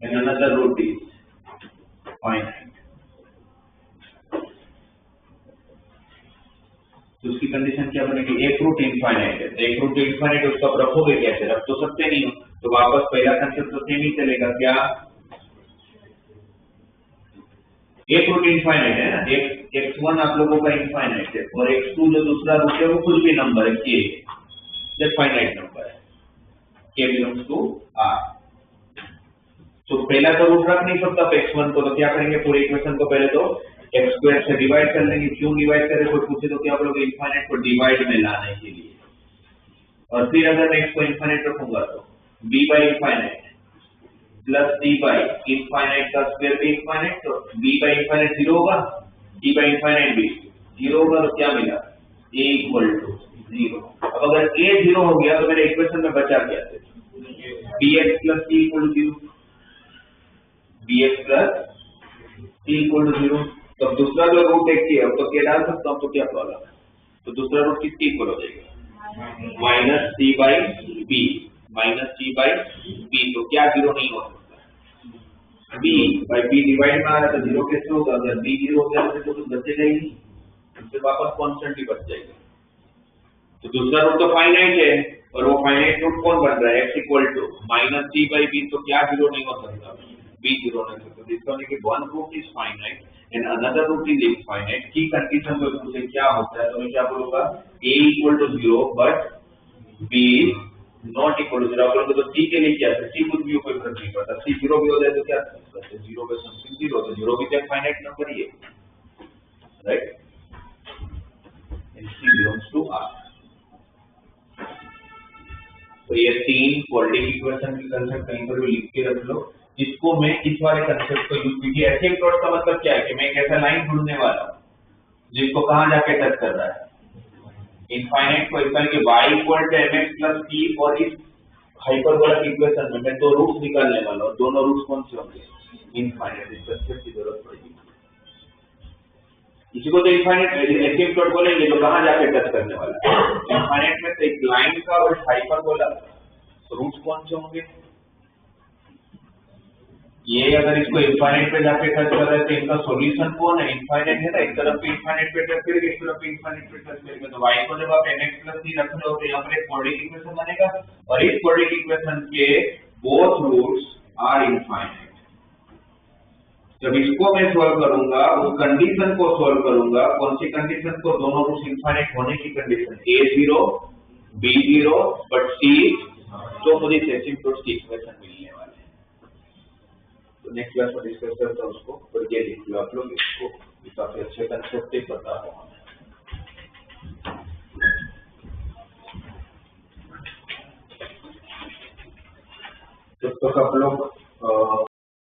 [SPEAKER 1] and another root is finite। तो उसकी कंडीशन क्या बनेगी, एक रूट इनफाइनाइट है, एक रूट इनफाइनाइट उसको आप रखोगे कैसे, रख तो सकते नहीं हो, तो वापस पहला कंसेप्ट तो सेम ही चलेगा, क्या एक रूट इनफाइनाइट है ना, एक x1 आप लोगों का इनफाइनाइट है और x2 जो दूसरा रूट है वो कुछ भी नंबर है, k जब फाइनाइट नंबर है, k बिलोंग्स टू r। तो पहला तो रूट रख नहीं सकता x1 को, तो क्या करेंगे, पूरे इक्वेशन को पहले तो x स्क्वायर से डिवाइड कर लेंगे। क्यों डिवाइड करें, कोई पूछे तो क्या बोलोगे, इनफाइनाइट को डिवाइड में लाने के लिए। और फिर अगर मैं इसको इनफाइनाइट रखूंगा तो b by infinite plus c by infinite का स्क्वायर भी इनफाइनाइट, तो b बाई इनफाइनाइट 0 होगा, c बाई इनफाइनाइट भी 0 होगा, तो क्या मिला, a इक्वल टू 0। अब अगर a 0 हो गया तो मेरे इक्वेशन में बचा क्या, bx plus c equal to 0, bx plus c equal to 0। तो दूसरा जो रूट एक है तो क्या डाल सकता हूं, तो क्या प्रॉब्लम है, तो दूसरा रूट किसके इक्वल हो जाएगा, minus c by b, minus c by b, तो क्या 0 नहीं हो सकता, b बाई b डिवाइड में आ रहा है तो 0 कैसे होगा, अगर b 0 हो गया तो कुछ बचेगा ही नहीं, उससे वापस कांस्टेंट ही बच जाएगा। तो दूसरा रूट तो फाइनाइट है और वो फाइनाइट रूट कौन बन रहा है, x equal to minus c by b, तो क्या 0 नहीं हो सकता, b 0 नहीं हो सकता। इसका मतलब कि 1 root is finite and another root is infinite की कंडीशन में पूछे क्या होता है तो मैं क्या बोलूंगा, a equal to 0 but b not equal to 0। तो c के लिए क्या है, c कुछ भी कोई फर्क नहीं पड़ता, c 0 भी हो जाए तो क्या करते हैं, 0 पे समथिंग 0, तो 0 भी क्या फाइनाइट नंबर ही है, right, and c belongs to r। तो ये 3 क्वाड्रेटिक इक्वेशन की कंसेप्ट कहीं पर भी लिख के रख लो, इसको मैं इस वाले कंसेप्ट को यूज कीजिए। एसिड प्लॉट का मतलब क्या है कि मैं एक ऐसा लाइन ढूंढने वाला हूं जिसको कहां जाके टच कर रहा है, इनफाइनाइट को, इक्वल के y equal to mx plus c, और इस हाइपरबोलिक इक्वेशन में मैं 2 रूट्स निकालने वाला हूं, दोनों रूट्स कौन से होंगे, इनफाइनाइट। इस कंसेप्ट की जरूरत पड़ेगी, इसी को तो इनफाइनाइट एसिड प्लॉट बोलेंगे, तो कहां जाके टच करने वाला है, इनफाइनाइट में तो एक लाइन का और हाइपरबोला, तो रूट्स कौन से होंगे, ये अगर इसको इनफाइनाइट पे जाके टच कर रहे हैं तो इनका सॉल्यूशन कौन है, इनफाइनाइट है ना, एक तरफ पे इनफाइनाइट पे टच करेंगे, एक तरफ पे इनफाइनाइट पे टच करेंगे, तो y को जब आप mx प्लस c रख लो तो यहाँ पर एक क्वाड्रेटिक इक्वेशन बनेगा और इस क्वाड्रेटिक इक्वेशन के बोथ रूट्स आर इनफाइनाइट। जब इसको मैं सॉल्व करूंगा, उस कंडीशन को सॉल्व करूंगा, कौन सी कंडीशन को, दोनों रूट्स इनफाइनाइट होने की condition, a 0 b 0 but c, तो मुझे एसिम्प्टोट्स की इक्वेशन मिलने वाली है। तो नेक्स्ट क्लास में डिस्कस करता हूं उसको, पर ये लिख लो आप लोग इसको, काफी अच्छे कंसेप्ट ही पता हो। तब तक आप लोग